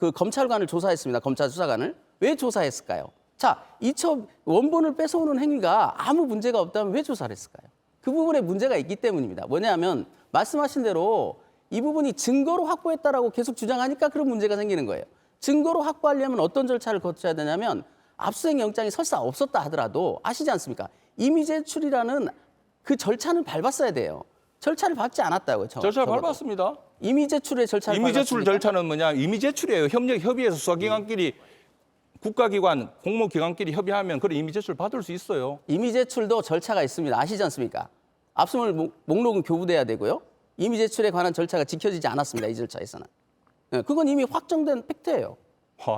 S2: 그 검찰관을 조사했습니다. 검찰 수사관을. 왜 조사했을까요? 자, 이첩 원본을 뺏어오는 행위가 아무 문제가 없다면 왜 조사를 했을까요? 그 부분에 문제가 있기 때문입니다. 뭐냐면 말씀하신 대로 이 부분이 증거로 확보했다라고 계속 주장하니까 그런 문제가 생기는 거예요. 증거로 확보하려면 어떤 절차를 거쳐야 되냐면 압수수색 영장이 설사 없었다 하더라도 아시지 않습니까? 이미 제출이라는 그 절차는 밟았어야 돼요. 절차를 밟지 않았다고요.
S3: 절차 밟았습니다.
S2: 이미 제출의 절차를
S3: 이미 제출
S2: 밟았습니까?
S3: 절차는 뭐냐? 이미 제출이에요. 협의해서 수사기관끼리 국가기관, 공무기관끼리 협의하면 그런 이미 제출 받을 수 있어요.
S2: 이미 제출도 절차가 있습니다. 아시지 않습니까? 압수물 목록은 교부돼야 되고요. 이미 제출에 관한 절차가 지켜지지 않았습니다. 이 절차에서는. 그건 이미 확정된 팩트예요.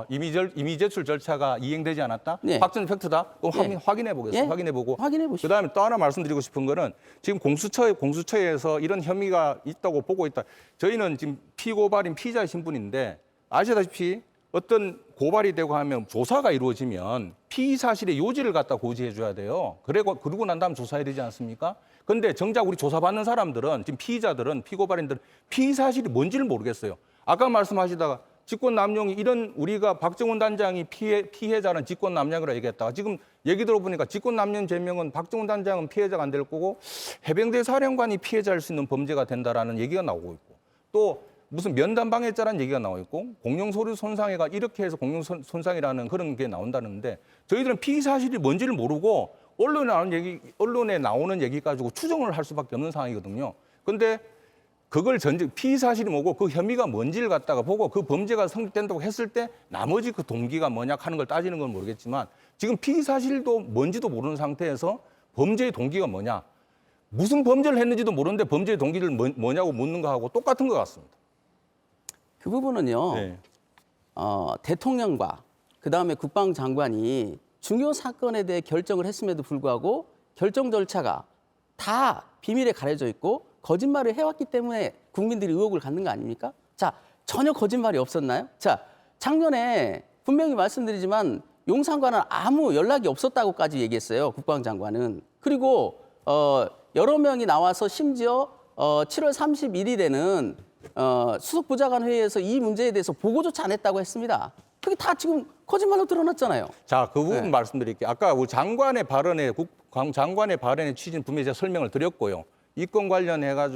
S3: 이미 제출 절차가 이행되지 않았다?
S2: 네.
S3: 확정 팩트다? 그럼
S2: 네.
S3: 확인해 보겠습니다.
S2: 예?
S3: 확인해
S2: 확인해
S3: 보고.
S2: 보시죠.
S3: 그다음에 또 하나 말씀드리고 싶은 거는 지금 공수처에서 이런 혐의가 있다고 보고 있다. 저희는 지금 피고발인 피의자 신분인데 아시다시피 어떤 고발이 되고 하면 조사가 이루어지면 피의 사실의 요지를 갖다 고지해 줘야 돼요. 그러고 난 다음 조사해야 되지 않습니까? 근데 정작 우리 조사받는 사람들은 지금 피의자들은 피고발인들은 피의 사실이 뭔지를 모르겠어요. 아까 말씀하시다가 직권남용이 이런 우리가 박정훈 단장이 피해자는 직권남용이라고 얘기했다가 지금 얘기 들어보니까 직권남용 제명은 박정훈 단장은 피해자가 안 될 거고 해병대 사령관이 피해자일 수 있는 범죄가 된다라는 얘기가 나오고 있고 또 무슨 면담방해죄라는 얘기가 나오고 있고 공용서류 손상해가 이렇게 해서 공용손상이라는 그런 게 나온다는데 저희들은 피의 사실이 뭔지를 모르고 언론에 나오는 얘기 가지고 추정을 할 수밖에 없는 상황이거든요. 근데 그걸 피의 사실이 뭐고 그 혐의가 뭔지를 갖다가 보고 그 범죄가 성립된다고 했을 때 나머지 그 동기가 뭐냐 하는 걸 따지는 건 모르겠지만 지금 피의 사실도 뭔지도 모르는 상태에서 범죄의 동기가 뭐냐 무슨 범죄를 했는지도 모르는데 범죄의 동기를 뭐냐고 묻는 거하고 똑같은 것 같습니다.
S2: 그 부분은요.
S3: 네.
S2: 대통령과 그다음에 국방장관이 중요 사건에 대해 결정을 했음에도 불구하고 결정 절차가 다 비밀에 가려져 있고 거짓말을 해왔기 때문에 국민들이 의혹을 갖는 거 아닙니까? 자, 전혀 거짓말이 없었나요? 자, 작년에 분명히 말씀드리지만 용산과는 아무 연락이 없었다고까지 얘기했어요. 국방장관은. 그리고 여러 명이 나와서 심지어 7월 31일에는 수석보좌관 회의에서 이 문제에 대해서 보고조차 안 했다고 했습니다. 그게 다 지금 거짓말로 드러났잖아요.
S3: 자, 그 부분
S2: 네.
S3: 말씀드릴게요. 아까 우리 장관의 취지는 분명히 제가 설명을 드렸고요. 이건 관련해서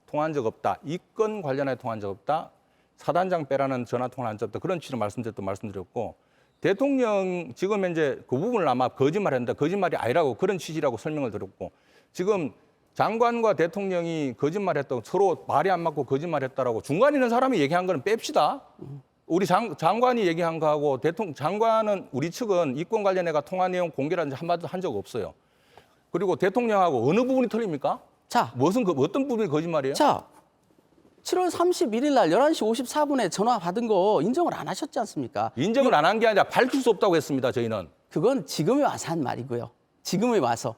S3: 통한 적 없다. 이건 관련해 통한 적 없다. 사단장 빼라는 전화 통화를 한 적 없다. 그런 취지로 말씀드렸고 대통령 지금 현재 그 부분을 아마 거짓말했는데 거짓말이 아니라고 그런 취지라고 설명을 드렸고 지금 장관과 대통령이 거짓말했다고 서로 말이 안 맞고 거짓말했다라고 중간에 있는 사람이 얘기한 거는 뺍시다. 우리 장관이 얘기한 거하고 장관은 우리 측은 이권 관련해가 통화 내용 공개를 한마디도 한 적 없어요. 그리고 대통령하고 어느 부분이 틀립니까?
S2: 자,
S3: 어떤 부분이 거짓말이에요?
S2: 자, 7월 31일 날 11시 54분에 전화 받은 거 인정을 안 하셨지 않습니까?
S3: 인정을 안 한 게 아니라 밝힐 수 없다고 했습니다. 저희는.
S2: 그건 지금에 와서 한 말이고요. 지금에 와서.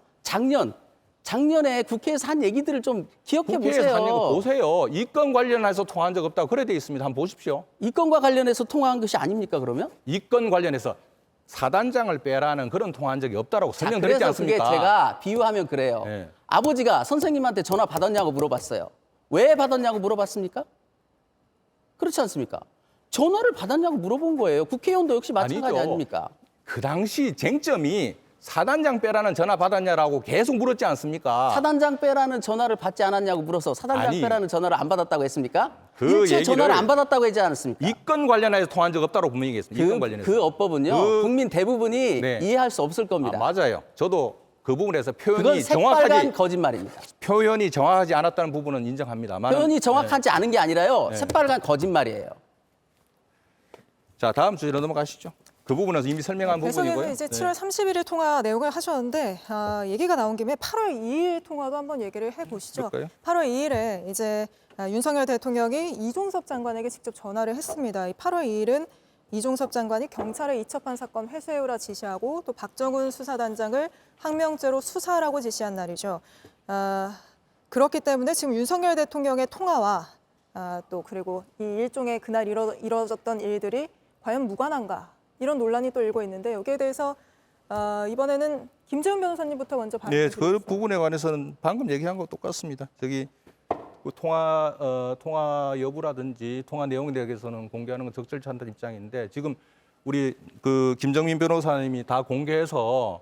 S2: 작년에 국회에서 한 얘기들을 좀 기억해
S3: 국회에서
S2: 보세요.
S3: 한 얘기 보세요. 이건 관련해서 통화한 적 없다고 그래 돼 있습니다. 한번 보십시오.
S2: 이 건과 관련해서 통화한 것이 아닙니까, 그러면?
S3: 이건 관련해서 사단장을 빼라는 그런 통화한 적이 없다라고
S2: 자,
S3: 설명드렸지
S2: 그래서
S3: 않습니까?
S2: 그게 제가 비유하면 그래요.
S3: 네.
S2: 아버지가 선생님한테 전화 받았냐고 물어봤어요. 왜 받았냐고 물어봤습니까? 그렇지 않습니까? 전화를 받았냐고 물어본 거예요. 국회의원도 역시 마찬가지
S3: 아니죠.
S2: 아닙니까?
S3: 그 당시 쟁점이 사단장 빼라는 전화 받았냐라고 계속 물었지 않습니까?
S2: 사단장 빼라는 전화를 받지 않았냐고 물어서 사단장
S3: 아니,
S2: 빼라는 전화를 안 받았다고 했습니까?
S3: 그
S2: 일체
S3: 얘기를
S2: 전화를 안 받았다고 하지 않았습니까?
S3: 이건 관련해서 통화한 적 없다고 분명히 얘기했습니다. 이건 관련해서.
S2: 그 어법은요. 국민 대부분이
S3: 네.
S2: 이해할 수 없을 겁니다.
S3: 맞아요. 저도 그 부분에서
S2: 그건
S3: 표현이
S2: 새빨간 거짓말입니다.
S3: 정확하지 않았다는 부분은 인정합니다만.
S2: 표현이 정확하지 않은 게 아니라요.
S3: 네.
S2: 새빨간 거짓말이에요.
S3: 자, 다음 주제로 넘어가시죠. 그 부분에서 이미 설명한 부분이고요.
S1: 배석에는 이제 7월 31일 통화 내용을 하셨는데 얘기가 나온 김에 8월 2일 통화도 한번 얘기를 해보시죠.
S3: 그럴까요?
S1: 8월 2일에 이제 윤석열 대통령이 이종섭 장관에게 직접 전화를 했습니다. 이 8월 2일은 이종섭 장관이 경찰에 이첩한 사건 회수해오라 지시하고 또 박정훈 수사단장을 항명죄로 수사하라고 지시한 날이죠. 그렇기 때문에 지금 윤석열 대통령의 통화와 또 그리고 이 일종의 그날 이뤄졌던 일들이 과연 무관한가 이런 논란이 또 일고 있는데 여기에 대해서 이번에는 김재훈 변호사님부터 먼저
S3: 네, 그
S1: 발언드리겠습니다.
S3: 부분에 관해서는 방금 얘기한 거 똑같습니다. 그 통화 여부라든지 통화 내용에 대해서는 공개하는 건 적절치 않다는 입장인데 지금 우리 그 김정민 변호사님이 다 공개해서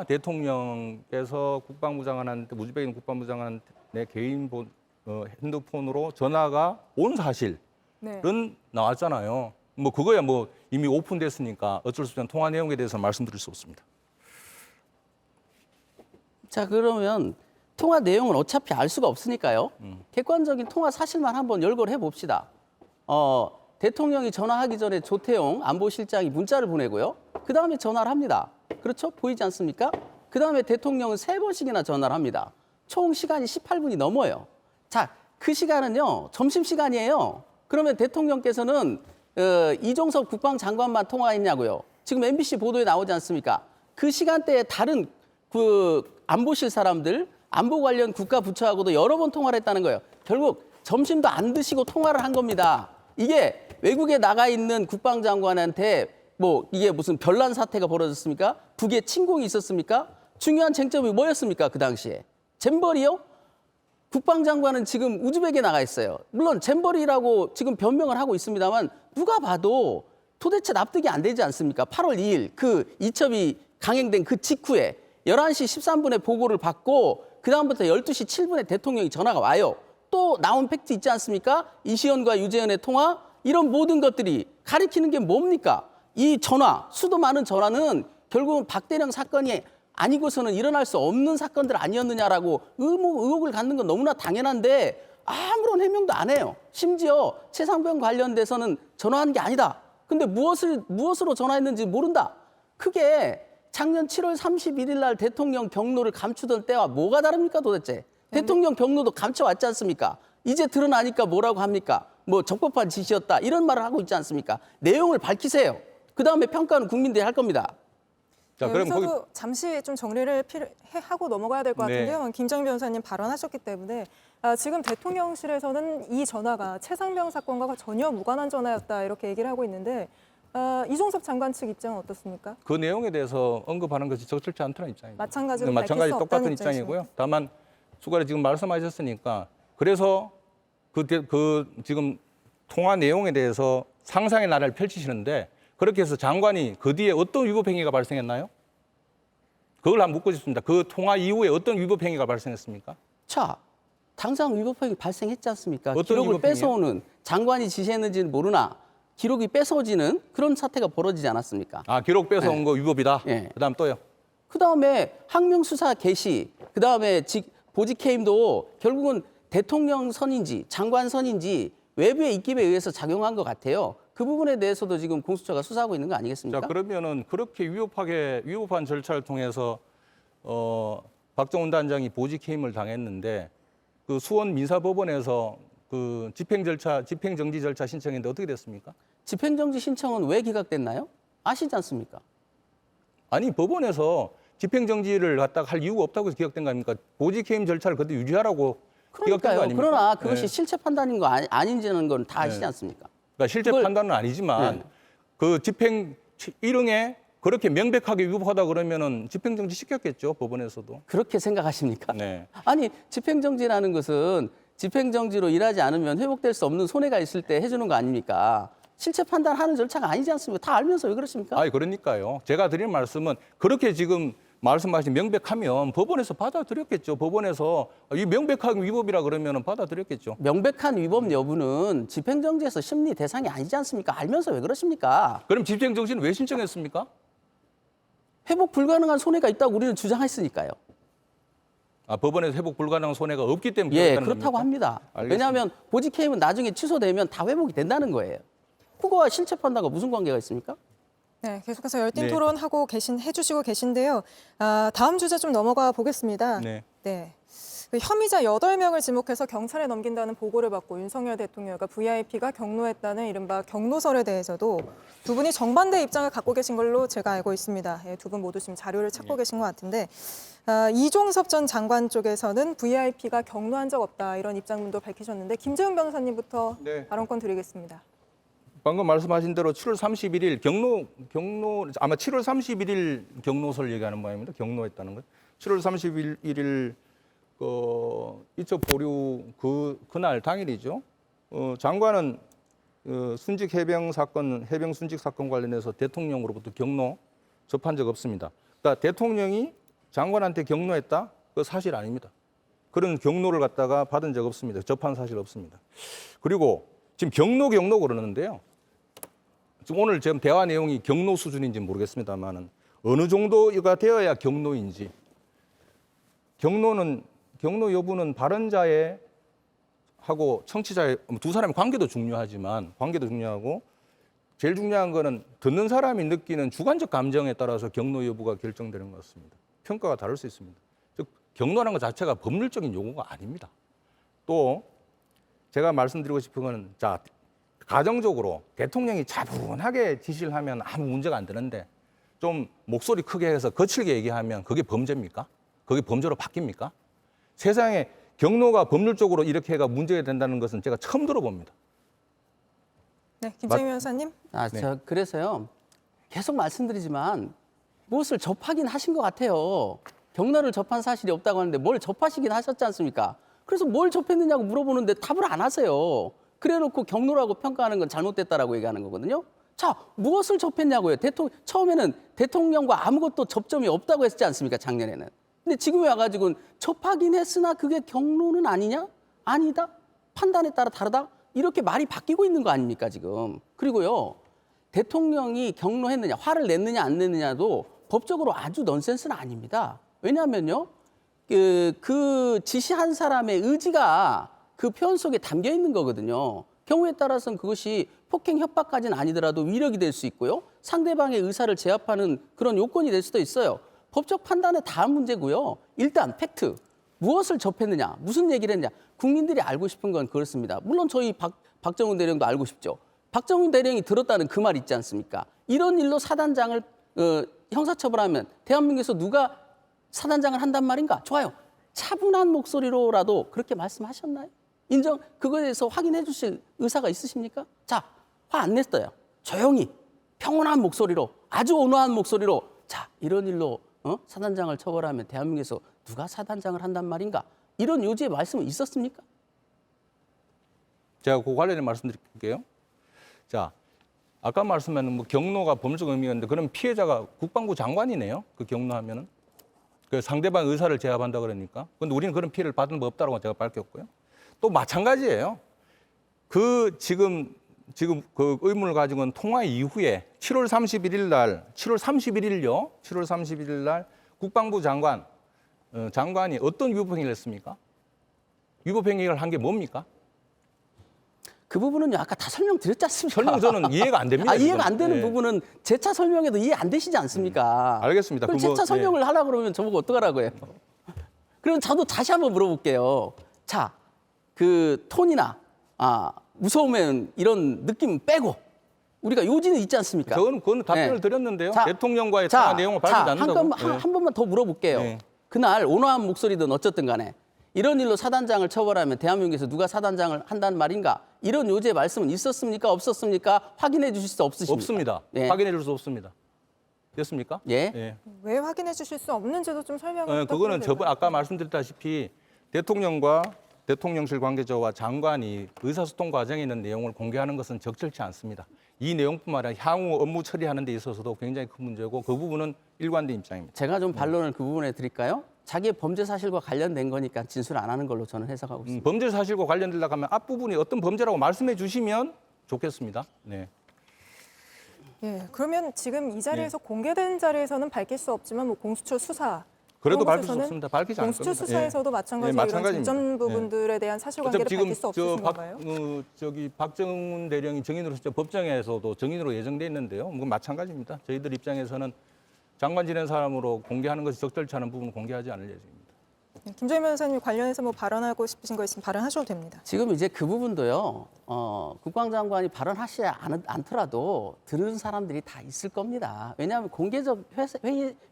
S3: 대통령께서 국방부 장관한테 우즈베키스탄 국방부 장관한테 내 개인 핸드폰으로 전화가 온 사실은
S1: 네.
S3: 나왔잖아요. 뭐 그거야 뭐 이미 오픈됐으니까 어쩔 수 없는 통화 내용에 대해서 말씀드릴 수 없습니다.
S2: 자, 그러면 통화 내용은 어차피 알 수가 없으니까요. 객관적인 통화 사실만 한번 열거를 해봅시다. 대통령이 전화하기 전에 조태용 안보실장이 문자를 보내고요. 그 다음에 전화를 합니다. 그렇죠? 보이지 않습니까? 그 다음에 대통령은 3번씩이나 전화를 합니다. 총 시간이 18분이 넘어요. 자, 그 시간은요, 점심시간이에요. 그러면 대통령께서는 이종섭 국방장관만 통화했냐고요. 지금 MBC 보도에 나오지 않습니까? 그 시간대에 다른 그 안보실 사람들, 안보 관련 국가부처하고도 여러 번 통화를 했다는 거예요. 결국 점심도 안 드시고 통화를 한 겁니다. 이게 외국에 나가 있는 국방장관한테 뭐 이게 무슨 별난 사태가 벌어졌습니까? 북에 침공이 있었습니까? 중요한 쟁점이 뭐였습니까? 그 당시에. 잼버리요? 국방장관은 지금 우즈벡에 나가 있어요. 물론 잼버리라고 지금 변명을 하고 있습니다만 누가 봐도 도대체 납득이 안 되지 않습니까? 8월 2일 그 이첩이 강행된 그 직후에 11시 13분에 보고를 받고 그다음부터 12시 7분에 대통령이 전화가 와요. 또 나온 팩트 있지 않습니까? 이시연과 유재현의 통화 이런 모든 것들이 가리키는 게 뭡니까? 이 전화, 수도 많은 전화는 결국은 박대령 사건이 아니고서는 일어날 수 없는 사건들 아니었느냐라고 의혹을 갖는 건 너무나 당연한데 아무런 해명도 안 해요. 심지어 최상병 관련돼서는 전화한 게 아니다. 근데 무엇으로 전화했는지 모른다. 그게 작년 7월 31일 날 대통령 경로를 감추던 때와 뭐가 다릅니까 도대체? 대통령 경로도 감춰왔지 않습니까? 이제 드러나니까 뭐라고 합니까? 뭐 적법한 지시였다 이런 말을 하고 있지 않습니까? 내용을 밝히세요. 그다음에 평가는 국민들이 할 겁니다.
S3: 자, 그럼
S1: 여기서도 잠시 좀 정리를 하고 넘어가야 될 것
S3: 네.
S1: 같은데요. 김정민 변호사님 발언하셨기 때문에 지금 대통령실에서는 이 전화가 최상병 사건과 전혀 무관한 전화였다 이렇게 얘기를 하고 있는데 이종섭 장관 측 입장은 어떻습니까?
S3: 그 내용에 대해서 언급하는 것이 적절치 않다는 입장입니다.
S1: 마찬가지로
S3: 마찬가지
S1: 밝힐 수
S3: 똑같은
S1: 없다는
S3: 입장이고요. 다만 수가리 지금 말씀하셨으니까 그래서 그 지금 통화 내용에 대해서 상상의 나라를 펼치시는데 그렇게 해서 장관이 그 뒤에 어떤 위법 행위가 발생했나요? 그걸 한번 묻고 싶습니다. 그 통화 이후에 어떤 위법 행위가 발생했습니까?
S2: 자, 당장 위법행위 발생했지 않습니까?
S3: 어떤
S2: 기록을
S3: 위법행위요?
S2: 뺏어오는 장관이 지시했는지는 모르나 기록이 뺏어지는 그런 사태가 벌어지지 않았습니까?
S3: 아, 기록 뺏어온
S2: 네.
S3: 거 위법이다.
S2: 네.
S3: 그다음 또요.
S2: 그다음에 항명수사 개시, 그다음에 보직해임도 결국은 대통령 선인지 장관 선인지 외부의 입김에 의해서 작용한 것 같아요. 그 부분에 대해서도 지금 공수처가 수사하고 있는 거 아니겠습니까?
S3: 자, 그러면은 그렇게 위법한 절차를 통해서 박정훈 단장이 보직 해임을 당했는데 그 수원 민사법원에서 그 집행정지 절차 신청했는데 어떻게 됐습니까?
S2: 집행정지 신청은 왜 기각됐나요? 아시지 않습니까?
S3: 아니 법원에서 집행정지를 갖다가 할 이유가 없다고 해서 기각된 거 아닙니까? 보직 해임 절차를 그대로 유지하라고 기각된 거
S2: 그러니까요.
S3: 아닙니까?
S2: 그러나 그것이
S3: 네.
S2: 실체 판단인 거 아닌지는 건 다 아시지 않습니까?
S3: 그러니까 실제
S2: 그걸-
S3: 판단은 아니지만
S2: 네.
S3: 그 집행 일응에 그렇게 명백하게 위법하다 그러면은 집행정지 시켰겠죠 법원에서도.
S2: 그렇게 생각하십니까?
S3: 네.
S2: 아니 집행정지라는 것은 집행정지로 일하지 않으면 회복될 수 없는 손해가 있을 때 해주는 거 아닙니까? 실체 판단하는 절차가 아니지 않습니까? 다 알면서 왜 그러십니까?
S3: 아니 그러니까요. 제가 드리는 말씀은 그렇게 지금 말씀하신 명백하면 법원에서 받아들였겠죠. 법원에서 이 명백한 위법이라 그러면은 받아들였겠죠.
S2: 명백한 위법 여부는 집행정지에서 심리 대상이 아니지 않습니까? 알면서 왜 그러십니까?
S3: 그럼 집행정지는 왜 신청했습니까?
S2: 회복 불가능한 손해가 있다고 우리는 주장했으니까요.
S3: 아, 법원에서 회복 불가능한 손해가 없기 때문에
S2: 예,
S3: 그렇다는
S2: 그렇다고
S3: 겁니까?
S2: 합니다.
S3: 알겠습니다.
S2: 왜냐하면 보직해임은 나중에 취소되면 다 회복이 된다는 거예요. 그거와 실체 판단과 무슨 관계가 있습니까?
S1: 네, 계속해서 열띤
S3: 네.
S1: 토론하고 해주시고 계신데요. 다음 주제 좀 넘어가 보겠습니다.
S3: 네.
S1: 그 혐의자 8명을 지목해서 경찰에 넘긴다는 보고를 받고 윤석열 대통령과 VIP가 경로했다는 이른바 경로설에 대해서도 두 분이 정반대 입장을 갖고 계신 걸로 제가 알고 있습니다. 두 분 모두 지금 자료를 찾고 계신 것 같은데 이종섭 전 장관 쪽에서는 VIP가 경로한 적 없다 이런 입장문도 밝히셨는데 김재훈 변호사님부터
S3: 네.
S1: 발언권 드리겠습니다.
S3: 방금 말씀하신 대로 7월 31일 경로 아마 7월 31일 경로설 얘기하는 모양입니다. 경로했다는 것. 7월 31일 이첩 보류 그날 당일이죠. 장관은 순직 해병 사건, 해병 순직 사건 관련해서 대통령으로부터 경로 접한 적 없습니다. 그러니까 대통령이 장관한테 경로했다? 그 사실 아닙니다. 그런 경로를 갖다가 받은 적 없습니다. 접한 사실 없습니다. 그리고 지금 경로 그러는데요. 지금 오늘 지금 대화 내용이 경로 수준인지 모르겠습니다만은 어느 정도가 되어야 경로인지. 경로 여부는 발언자의 하고 청취자의 두 사람의 관계도 중요하고 제일 중요한 거는 듣는 사람이 느끼는 주관적 감정에 따라서 경로 여부가 결정되는 것 같습니다. 평가가 다를 수 있습니다. 즉 경로라는 것 자체가 법률적인 용어가 아닙니다. 또 제가 말씀드리고 싶은 거는 자 가정적으로 대통령이 차분하게 지시를 하면 아무 문제가 안 되는데 좀 목소리 크게 해서 거칠게 얘기하면 그게 범죄입니까? 그게 범죄로 바뀝니까? 세상에 경로가 법률적으로 이렇게 해가 문제가 된다는 것은 제가 처음 들어봅니다.
S1: 네, 김정희 변호사님.
S2: 저 그래서요. 계속 말씀드리지만 무엇을 접하긴 하신 것 같아요. 경로를 접한 사실이 없다고 하는데 뭘 접하시긴 하셨지 않습니까? 그래서 뭘 접했느냐고 물어보는데 답을 안 하세요. 그래놓고 경로라고 평가하는 건 잘못됐다라고 얘기하는 거거든요. 자, 무엇을 접했냐고요. 처음에는 대통령과 아무것도 접점이 없다고 했지 않습니까? 작년에는. 근데 지금 와가지고는 접하긴 했으나 그게 경로는 아니냐? 아니다? 판단에 따라 다르다? 이렇게 말이 바뀌고 있는 거 아닙니까, 지금. 그리고요, 대통령이 경로했느냐, 화를 냈느냐, 안 냈느냐도 법적으로 아주 넌센스는 아닙니다. 왜냐하면요, 그 지시한 사람의 의지가 그 표현 속에 담겨 있는 거거든요. 경우에 따라서는 그것이 폭행 협박까지는 아니더라도 위력이 될 수 있고요. 상대방의 의사를 제압하는 그런 요건이 될 수도 있어요. 법적 판단은 다음 문제고요. 일단 팩트. 무엇을 접했느냐, 무슨 얘기를 했느냐. 국민들이 알고 싶은 건 그렇습니다. 물론 저희 박정훈 대령도 알고 싶죠. 박정훈 대령이 들었다는 그 말 있지 않습니까? 이런 일로 사단장을 형사처벌하면 대한민국에서 누가 사단장을 한단 말인가? 좋아요. 차분한 목소리로라도 그렇게 말씀하셨나요? 그거에 대해서 확인해 주실 의사가 있으십니까? 자, 화 안 냈어요. 조용히 평온한 목소리로, 아주 온화한 목소리로 자, 이런 일로 사단장을 처벌하면 대한민국에서 누가 사단장을 한단 말인가? 이런 요지의 말씀은 있었습니까?
S3: 제가 그 관련해 말씀드릴게요. 자, 아까 말씀하신 뭐 경로가 법률적 의미가 있는데 그럼 피해자가 국방부 장관이네요. 그 경로하면은 그 상대방 의사를 제압한다 그러니까. 근데 우리는 그런 피해를 받은 법 없다고 제가 밝혔고요. 또 마찬가지예요. 지금 그 의문을 가지고는 통화 이후에 7월 31일 날 국방부 장관이 어떤 위법행위를 했습니까? 위법행위를 한 게 뭡니까?
S2: 그 부분은요, 아까 다 설명드렸지 않습니까?
S3: 설명 저는 이해가 안 됩니다.
S2: 이해가 안 되는
S3: 예.
S2: 부분은 재차 설명해도 이해 안 되시지 않습니까?
S3: 알겠습니다.
S2: 그럼 재차 설명을 하려고 그러면 저보고 어떡하라고 해요? 그럼 저도 다시 한번 물어볼게요. 자, 그 톤이나 무서우면 이런 느낌 빼고 우리가 요지는 있지 않습니까?
S3: 그건 답변을
S2: 네.
S3: 드렸는데요.
S2: 자,
S3: 대통령과의 통화 내용을 밝히지 않는다고.
S2: 한 번만 더 물어볼게요.
S3: 네.
S2: 그날 온화한 목소리든 어쨌든 간에 이런 일로 사단장을 처벌하면 대한민국에서 누가 사단장을 한다는 말인가? 이런 요지의 말씀은 있었습니까? 없었습니까? 확인해 주실 수 없으십니까?
S3: 없습니다.
S2: 네.
S3: 확인해 줄 수 없습니다. 됐습니까?
S2: 예.
S3: 예.
S1: 왜 확인해 주실 수 없는지도 좀 설명을
S3: 그거는 아까 말씀드렸다시피 대통령실 관계자와 장관이 의사소통 과정에 있는 내용을 공개하는 것은 적절치 않습니다. 이 내용뿐만 아니라 향후 업무 처리하는 데 있어서도 굉장히 큰 문제고 그 부분은 일관된 입장입니다.
S2: 제가 좀 반론을 그 부분에 드릴까요? 자기의 범죄 사실과 관련된 거니까 진술 안 하는 걸로 저는 해석하고 있습니다.
S3: 범죄 사실과 관련되려고 하면 앞부분이 어떤 범죄라고 말씀해 주시면 좋겠습니다. 네.
S1: 예, 그러면 지금 이 자리에서 공개된 자리에서는 밝힐 수 없지만 뭐 공수처 수사
S3: 그래도
S1: 그런
S3: 밝힐 수
S1: 곳에서는
S3: 없습니다. 밝히지 않을
S1: 공수처
S3: 겁니다.
S1: 수사에서도
S3: 예.
S1: 마찬가지로
S3: 예,
S1: 이런 쟁점 부분들에 대한 사실관계를 밝힐 수 없으신 건가요?
S3: 박정훈 대령이 증인으로 법정에서도 증인으로 예정돼 있는데요. 뭐 마찬가지입니다. 저희들 입장에서는 장관 지낸 사람으로 공개하는 것이 적절치 않은 부분은 공개하지 않을 예정입니다.
S1: 네, 김정희 변호사님 관련해서 뭐 발언하고 싶으신 거 있으면 발언하셔도 됩니다.
S2: 지금 이제 그 부분도요. 국방장관이 발언하시지 않더라도 들은 사람들이 다 있을 겁니다. 왜냐하면 공개적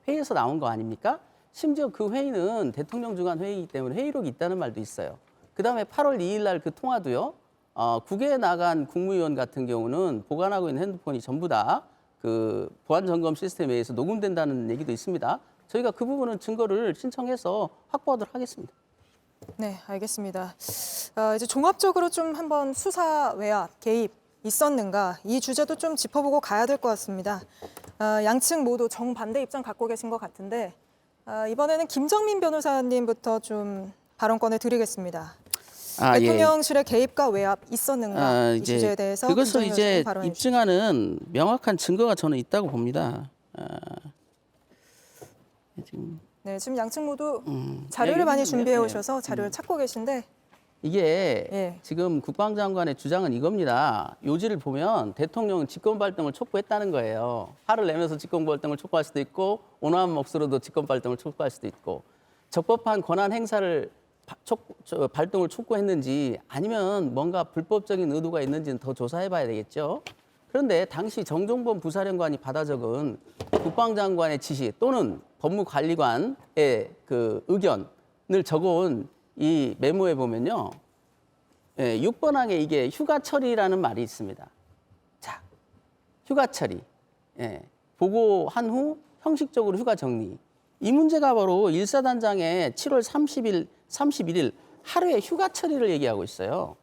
S2: 회의에서 나온 거 아닙니까? 심지어 그 회의는 대통령 주관 회의이기 때문에 회의록이 있다는 말도 있어요. 그다음에 8월 2일 날 그 통화도요. 국외에 나간 국무위원 같은 경우는 보관하고 있는 핸드폰이 전부 다 그 보안 점검 시스템에 의해서 녹음된다는 얘기도 있습니다. 저희가 그 부분은 증거를 신청해서 확보하도록 하겠습니다.
S1: 네, 알겠습니다. 이제 종합적으로 좀 한번 수사 외압, 개입 있었는가 이 주제도 좀 짚어보고 가야 될 것 같습니다. 양측 모두 정반대 입장 갖고 계신 것 같은데 이번에는 김정민 변호사님부터 좀 발언권을 드리겠습니다.
S2: 예.
S1: 대통령실의 개입과 외압 있었는가 이 주제에 대해서
S2: 그것을
S1: 김정민
S2: 이제
S1: 변호사님 발언해 주시죠.
S2: 입증하는 명확한 증거가 저는 있다고 봅니다. 지금
S1: 네, 지금 양측 모두 자료를 많이 준비해 오셔서 자료를 찾고 계신데
S2: 이게
S1: 예.
S2: 지금 국방장관의 주장은 이겁니다. 요지를 보면 대통령은 직권발동을 촉구했다는 거예요. 화를 내면서 직권발동을 촉구할 수도 있고 온화한 몫으로도 직권발동을 촉구할 수도 있고 적법한 권한 행사를 발동을 촉구했는지 아니면 뭔가 불법적인 의도가 있는지는 더 조사해봐야 되겠죠. 그런데 당시 정종범 부사령관이 받아 적은 국방장관의 지시 또는 법무관리관의 그 의견을 적어온 이 메모에 보면요. 6번 항에 이게 휴가 처리라는 말이 있습니다. 자, 휴가 처리. 보고한 후 형식적으로 휴가 정리. 이 문제가 바로 일사단장의 7월 31일 하루의 휴가 처리를 얘기하고 있어요.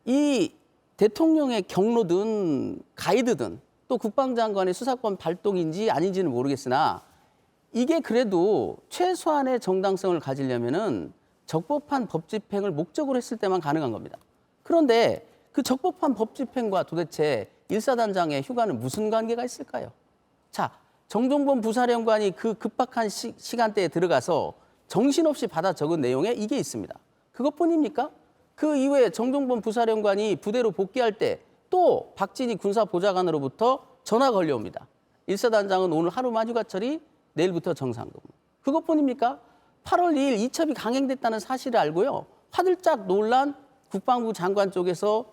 S2: 이 대통령의 경로든 가이드든 또 국방장관의 수사권 발동인지 아닌지는 모르겠으나 이게 그래도 최소한의 정당성을 가지려면은 적법한 법 집행을 목적으로 했을 때만 가능한 겁니다. 그런데 그 적법한 법 집행과 도대체 일사단장의 휴가는 무슨 관계가 있을까요? 자, 정종범 부사령관이 그 급박한 시간대에 들어가서 정신없이 받아 적은 내용에 이게 있습니다. 그것뿐입니까? 그 이후에 정종범 부사령관이 부대로 복귀할 때 또 박진희 군사보좌관으로부터 전화가 걸려옵니다. 일사단장은 오늘 하루만 휴가 처리, 내일부터 정상근무. 그것뿐입니까? 8월 2일 이첩이 강행됐다는 사실을 알고요. 화들짝 놀란 국방부 장관 쪽에서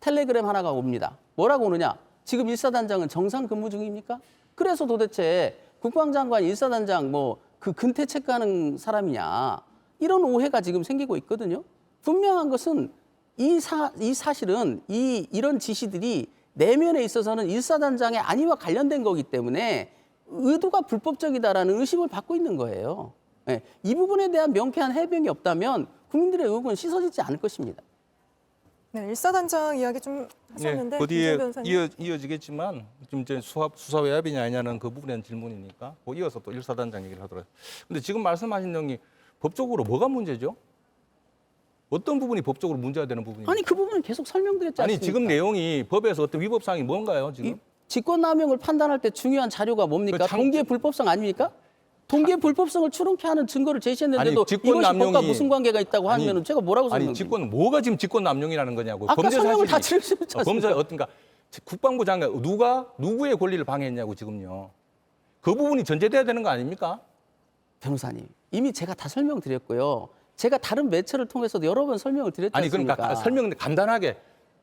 S2: 텔레그램 하나가 옵니다. 뭐라고 오느냐? 지금 일사단장은 정상 근무 중입니까? 그래서 도대체 국방장관 일사단장 그 근태 체크하는 사람이냐? 이런 오해가 지금 생기고 있거든요. 분명한 것은 이 사실은 이런 지시들이 내면에 있어서는 일사단장의 안위와 관련된 거기 때문에 의도가 불법적이다라는 의심을 받고 있는 거예요. 이 부분에 대한 명쾌한 해명이 없다면 국민들의 의혹은 씻어지지 않을 것입니다.
S1: 네, 일사단장 이야기 좀 하셨는데
S3: 그 뒤에
S1: 김정민 변호사님.
S3: 이어지겠지만 지금 이제 수사 외압이냐 아니냐는 그 부분에 대한 질문이니까 이어서 또 일사단장 얘기를 하더라고요. 근데 지금 말씀하신 내용이 법적으로 뭐가 문제죠? 어떤 부분이 법적으로 문제가 되는 부분입니까?
S2: 아니 그 부분은 계속 설명드렸지 않습니까?
S3: 아니 지금 내용이 법에서 어떤 위법 사항이 뭔가요 지금?
S2: 직권남용을 판단할 때 중요한 자료가 뭡니까? 동기의 불법성 아닙니까? 동기의 불법성을 추론케 하는 증거를 제시했는데도
S3: 아니, 직권남용이-
S2: 이것이 법과 무슨 관계가 있다고 하면 제가 뭐라고
S3: 아니
S2: 설명드립니까?
S3: 뭐가 지금 직권남용이라는 거냐고.
S2: 아까 설명을 다 드렸지 않습니까?
S3: 범죄 어떤가 국방부 장관 누구의 권리를 방해했냐고 지금요. 그 부분이 전제돼야 되는 거 아닙니까?
S2: 변호사님, 이미 제가 다 설명드렸고요. 제가 다른 매체를 통해서도 여러 번 설명을 드렸지
S3: 아니
S2: 않습니까?
S3: 그러니까 설명 간단하게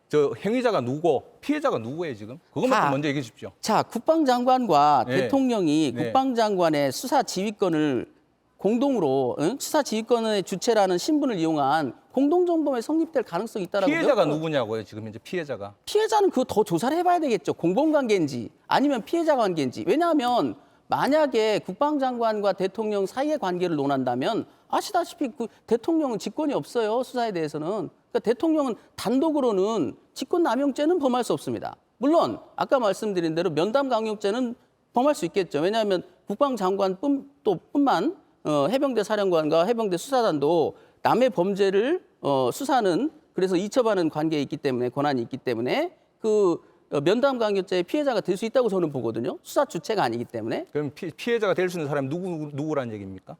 S3: 저 행위자가 누구고 피해자가 누구예요 지금? 그것만
S2: 다.
S3: 좀 먼저 얘기해 주십시오.
S2: 자, 국방장관과
S3: 네.
S2: 대통령이
S3: 네.
S2: 국방장관의 수사 지휘권을 공동으로 수사 지휘권의 주체라는 신분을 이용한 공동정범에 성립될 가능성이 있다라고.
S3: 피해자가 누구냐고요 지금 현재 피해자가.
S2: 피해자는 그거 더 조사를 해봐야 되겠죠. 공범관계인지 아니면 피해자 관계인지. 왜냐하면 만약에 국방장관과 대통령 사이의 관계를 논한다면 아시다시피 그 대통령은 직권이 없어요. 수사에 대해서는. 그러니까 대통령은 단독으로는 직권남용죄는 범할 수 없습니다. 물론 아까 말씀드린 대로 면담강요죄는 범할 수 있겠죠. 왜냐하면 국방장관뿐만 해병대 사령관과 해병대 수사단도 남의 범죄를 수사하는 그래서 이첩하는 관계에 있기 때문에 권한이 있기 때문에 그 면담강요죄의 피해자가 될 수 있다고 저는 보거든요. 수사 주체가 아니기 때문에.
S3: 그럼 피해자가 될 수 있는 사람이 누구라는 얘기입니까?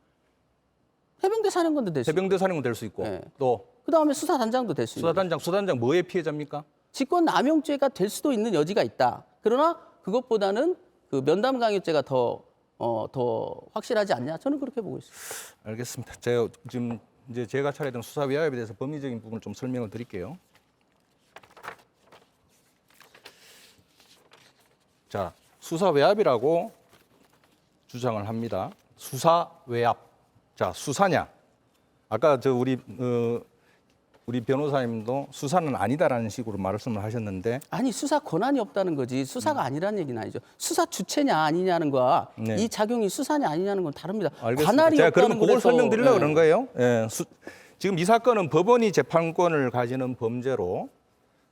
S2: 해병대 사령관도 될 수 있고.
S3: 해병대 사령관 될 수 있고
S2: 네.
S3: 또
S2: 그다음에 수사단장도 될 수 있고.
S3: 수사단장 뭐의 피해자입니까?
S2: 직권남용죄가 될 수도 있는 여지가 있다. 그러나 그것보다는 그 면담강요죄가 더 확실하지 않냐? 저는 그렇게 보고 있습니다.
S3: 알겠습니다. 제가 지금 이제 제가 차례된 수사 외압에 대해서 법리적인 부분을 좀 설명을 드릴게요. 자, 수사 외압이라고 주장을 합니다. 수사 외압. 자, 수사냐? 아까 우리 우리 변호사님도 수사는 아니다라는 식으로 말씀을 하셨는데
S2: 아니 수사 권한이 없다는 거지 수사가 아니라는 얘기는 아니죠. 수사 주체냐 아니냐는 거와
S3: 네.
S2: 이 작용이 수사냐 아니냐는 건 다릅니다.
S3: 알겠습니다.
S2: 관할이
S3: 제가
S2: 없다는
S3: 그러면 그걸
S2: 거에서,
S3: 설명드리려고
S2: 예.
S3: 그런 거예요. 예, 지금 이 사건은 법원이 재판권을 가지는 범죄로,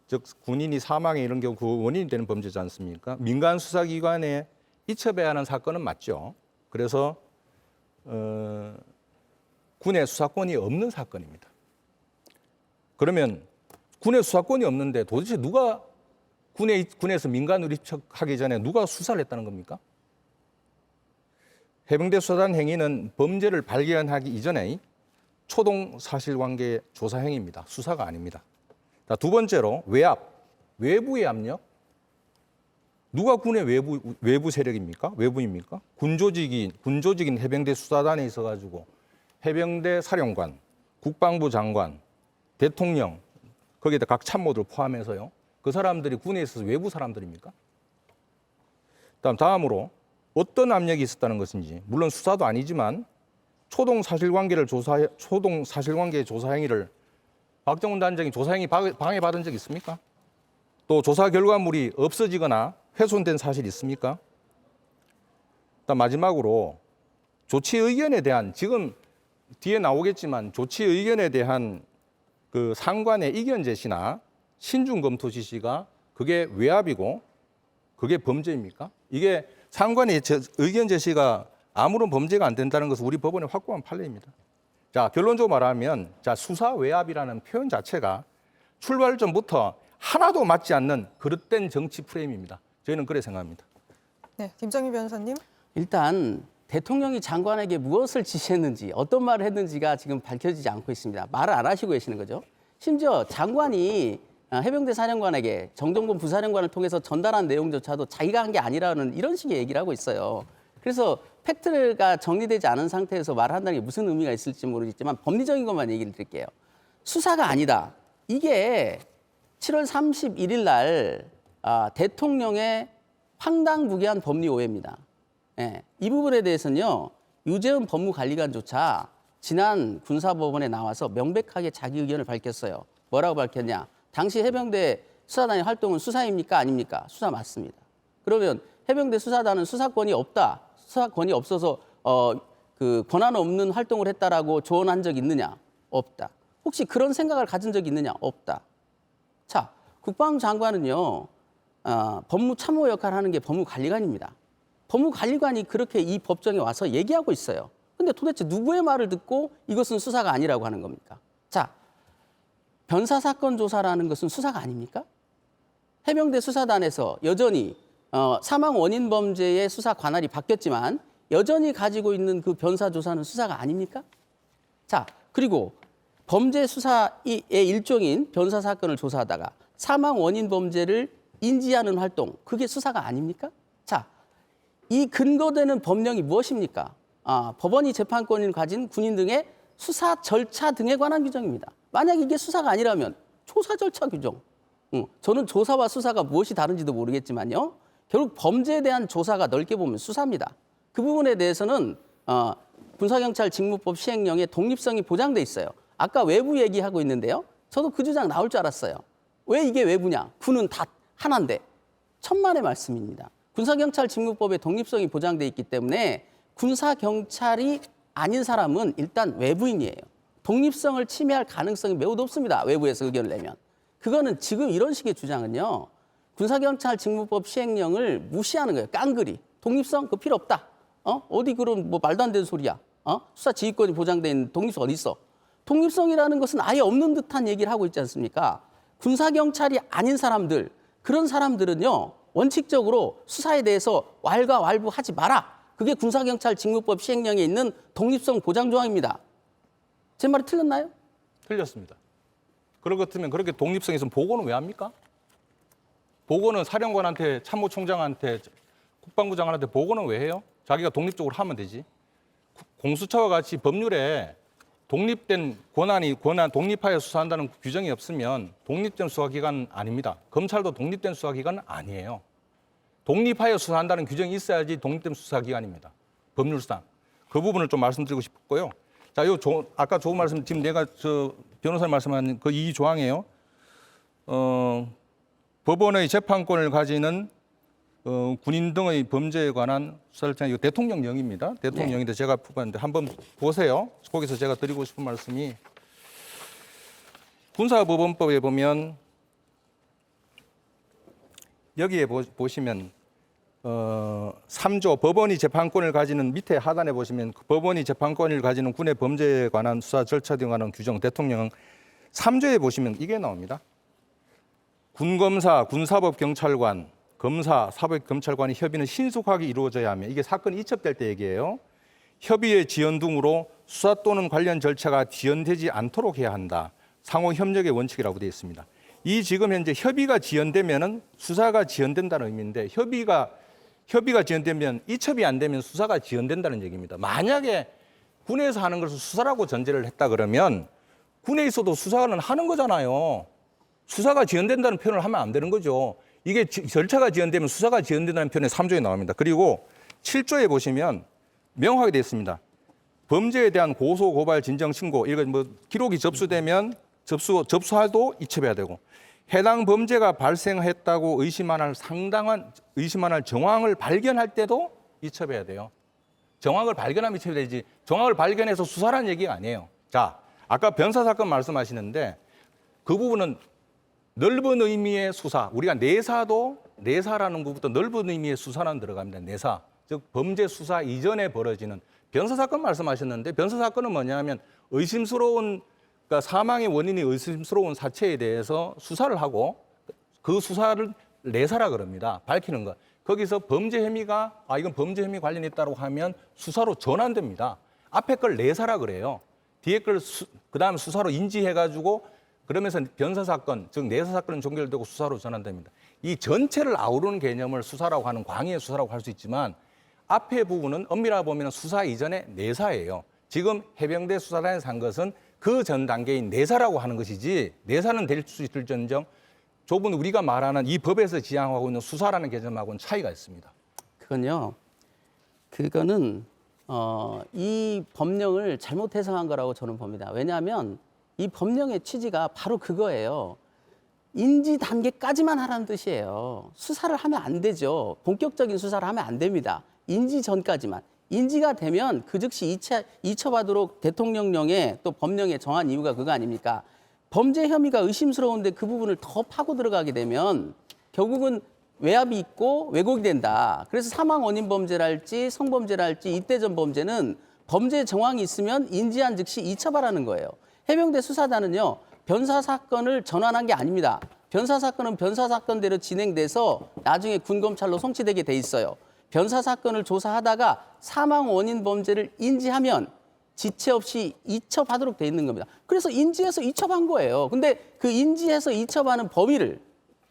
S3: 즉 군인이 사망해 이런 경우 그 원인이 되는 범죄지 않습니까? 민간 수사기관에 이첩해야 하는 사건은 맞죠. 그래서 군의 수사권이 없는 사건입니다. 그러면 군의 수사권이 없는데 도대체 누가 군에서 민간으로 입척하기 전에 누가 수사를 했다는 겁니까? 해병대 수사단 행위는 범죄를 발견하기 이전에 초동 사실관계 조사 행위입니다. 수사가 아닙니다. 자, 두 번째로 외부의 압력. 누가 군의 외부 세력입니까? 외부입니까? 군조직인 해병대 수사단에 있어가지고 해병대 사령관, 국방부 장관, 대통령, 거기에다 각 참모들 포함해서요. 그 사람들이 군에 있어서 외부 사람들입니까? 다음으로 어떤 압력이 있었다는 것인지, 물론 수사도 아니지만 초동 사실관계 조사 행위를 박정훈 단장이 조사 행위 방해받은 적 있습니까? 또 조사 결과물이 없어지거나 훼손된 사실이 있습니까? 마지막으로 조치 의견에 대한, 지금 뒤에 나오겠지만 조치 의견에 대한 그 상관의 이견 제시나 신중 검토 지시가 그게 외압이고 그게 범죄입니까? 이게 상관의 의견 제시가 아무런 범죄가 안 된다는 것은 우리 법원의 확고한 판례입니다. 자, 결론적으로 말하면 수사 외압이라는 표현 자체가 출발점부터 하나도 맞지 않는 그릇된 정치 프레임입니다. 저희는 그렇게 생각합니다.
S1: 네, 김정희 변호사님.
S2: 일단 대통령이 장관에게 무엇을 지시했는지 어떤 말을 했는지가 지금 밝혀지지 않고 있습니다. 말을 안 하시고 계시는 거죠. 심지어 장관이 해병대 사령관에게 정정권 부사령관을 통해서 전달한 내용조차도 자기가 한 게 아니라는 이런 식의 얘기를 하고 있어요. 그래서 팩트가 정리되지 않은 상태에서 말을 한다는 게 무슨 의미가 있을지 모르겠지만 법리적인 것만 얘기를 드릴게요. 수사가 아니다. 이게 7월 31일 날 대통령의 황당무계한 법리 오해입니다. 예, 이 부분에 대해서는요. 유재은 법무관리관조차 지난 군사법원에 나와서 명백하게 자기 의견을 밝혔어요. 뭐라고 밝혔냐. 당시 해병대 수사단의 활동은 수사입니까? 아닙니까? 수사 맞습니다. 그러면 해병대 수사단은 수사권이 없다. 수사권이 없어서 그 권한 없는 활동을 했다라고 조언한 적 있느냐? 없다. 혹시 그런 생각을 가진 적이 있느냐? 없다. 자, 국방부 장관은요. 법무참모 역할을 하는 게 법무관리관입니다. 법무관리관이 그렇게 이 법정에 와서 얘기하고 있어요. 근데 도대체 누구의 말을 듣고 이것은 수사가 아니라고 하는 겁니까? 자, 변사사건 조사라는 것은 수사가 아닙니까? 해병대 수사단에서 여전히 사망 원인 범죄의 수사 관할이 바뀌었지만 여전히 가지고 있는 그 변사 조사는 수사가 아닙니까? 자, 그리고 범죄 수사의 일종인 변사 사건을 조사하다가 사망 원인 범죄를 인지하는 활동, 그게 수사가 아닙니까? 자, 이 근거되는 법령이 무엇입니까? 법원이 재판권을 가진 군인 등의 수사 절차 등에 관한 규정입니다. 만약 이게 수사가 아니라면 조사 절차 규정. 저는 조사와 수사가 무엇이 다른지도 모르겠지만요. 결국 범죄에 대한 조사가 넓게 보면 수사입니다. 그 부분에 대해서는 군사경찰 직무법 시행령의 독립성이 보장돼 있어요. 아까 외부 얘기하고 있는데요. 저도 그 주장 나올 줄 알았어요. 왜 이게 외부냐? 군은 다 하나인데. 천만의 말씀입니다. 군사경찰 직무법의 독립성이 보장돼 있기 때문에 군사경찰이 아닌 사람은 일단 외부인이에요. 독립성을 침해할 가능성이 매우 높습니다. 외부에서 의견을 내면. 그거는 지금 이런 식의 주장은요. 군사경찰 직무법 시행령을 무시하는 거예요. 깡그리. 독립성 그거 필요 없다. 어디 그런 뭐 말도 안 되는 소리야. 수사 지휘권이 보장돼 있는 독립성 어디 있어? 독립성이라는 것은 아예 없는 듯한 얘기를 하고 있지 않습니까? 군사경찰이 아닌 사람들, 그런 사람들은요. 원칙적으로 수사에 대해서 왈가왈부하지 마라. 그게 군사경찰 직무법 시행령에 있는 독립성 보장 조항입니다. 제 말이 틀렸나요?
S3: 틀렸습니다. 그럴 것 같으면 그렇게 독립성이 있으면 보고는 왜 합니까? 보고는 사령관한테, 참모총장한테, 국방부 장관한테 보고는 왜 해요? 자기가 독립적으로 하면 되지. 공수처와 같이 법률에 독립된 독립하여 수사한다는 규정이 없으면 독립된 수사기관 아닙니다. 검찰도 독립된 수사기관은 아니에요. 독립하여 수사한다는 규정이 있어야지 독립된 수사기관입니다. 법률상. 그 부분을 좀 말씀드리고 싶고요. 자, 아까 좋은 말씀, 지금 내가 변호사님 말씀하신 그 이 조항이에요. 법원의 재판권을 가지는 군인 등의 범죄에 관한 수사를 이거 대통령령입니다. 대통령인데 제가 뽑았는데 한번 보세요. 거기서 제가 드리고 싶은 말씀이 군사법원법에 보면 여기에 보시면 3조 법원이 재판권을 가지는 밑에 하단에 보시면 법원이 재판권을 가지는 군의 범죄에 관한 수사 절차 등에 관한 규정 대통령 3조에 보시면 이게 나옵니다. 군검사, 군사법경찰관, 검사, 사법경찰관의 협의는 신속하게 이루어져야 하며 이게 사건이 이첩될 때 얘기예요. 협의의 지연 등으로 수사 또는 관련 절차가 지연되지 않도록 해야 한다. 상호 협력의 원칙이라고 되어 있습니다. 이 지금 현재 협의가 지연되면은 수사가 지연된다는 의미인데 협의가 지연되면 이첩이 안 되면 수사가 지연된다는 얘기입니다. 만약에 군에서 하는 것을 수사라고 전제를 했다 그러면 군에 있어도 수사는 하는 거잖아요. 수사가 지연된다는 표현을 하면 안 되는 거죠. 이게 절차가 지연되면 수사가 지연된다는 표현이 3조에 나옵니다. 그리고 7조에 보시면 명확하게 되어 있습니다. 범죄에 대한 고소, 고발, 진정, 신고 이거 뭐 기록이 접수되면 접수해도 이첩해야 되고 해당 범죄가 발생했다고 의심할 정황을 발견할 때도 이첩해야 돼요. 정황을 발견하면 이첩이 되지. 정황을 발견해서 수사라는 얘기가 아니에요. 자, 아까 변사 사건 말씀하시는데 그 부분은 넓은 의미의 수사. 우리가 내사라는 것부터 넓은 의미의 수사는 들어갑니다. 내사. 즉 범죄 수사 이전에 벌어지는 변사 사건 말씀하셨는데 변사 사건은 뭐냐면 그러니까 사망의 원인이 의심스러운 사체에 대해서 수사를 하고 그 수사를 내사라 그럽니다. 밝히는 것. 거기서 범죄 혐의가 이건 범죄 혐의 관련이 있다고 하면 수사로 전환됩니다. 앞에 걸 내사라 그래요. 뒤에 걸 그다음 수사로 인지해가지고 그러면서 변사 사건, 즉 내사 사건은 종결되고 수사로 전환됩니다. 이 전체를 아우르는 개념을 수사라고 하는 광의의 수사라고 할 수 있지만 앞에 부분은 엄밀하게 보면 수사 이전의 내사예요. 지금 해병대 수사단에서 한 것은 그 전 단계인 내사라고 하는 것이지 내사는 될 수 있을지언정 좁은 우리가 말하는 이 법에서 지향하고 있는 수사라는 개념하고는 차이가 있습니다.
S2: 그거는 이 법령을 잘못 해석한 거라고 저는 봅니다. 왜냐하면 이 법령의 취지가 바로 그거예요. 인지 단계까지만 하라는 뜻이에요. 수사를 하면 안 되죠. 본격적인 수사를 하면 안 됩니다. 인지 전까지만. 인지가 되면 그 즉시 이첩하도록 대통령령에 또 법령에 정한 이유가 그거 아닙니까? 범죄 혐의가 의심스러운데 그 부분을 더 파고 들어가게 되면 결국은 외압이 있고 왜곡이 된다. 그래서 사망 원인 범죄랄지 성범죄랄지 이때전 범죄는 범죄 정황이 있으면 인지한 즉시 이첩하라는 거예요. 해병대 수사단은요. 변사 사건을 전환한 게 아닙니다. 변사 사건은 변사 사건대로 진행돼서 나중에 군검찰로 송치되게 돼 있어요. 변사 사건을 조사하다가 사망 원인 범죄를 인지하면 지체 없이 이첩하도록 돼 있는 겁니다. 그래서 인지해서 이첩한 거예요. 근데 그 인지해서 이첩하는 범위를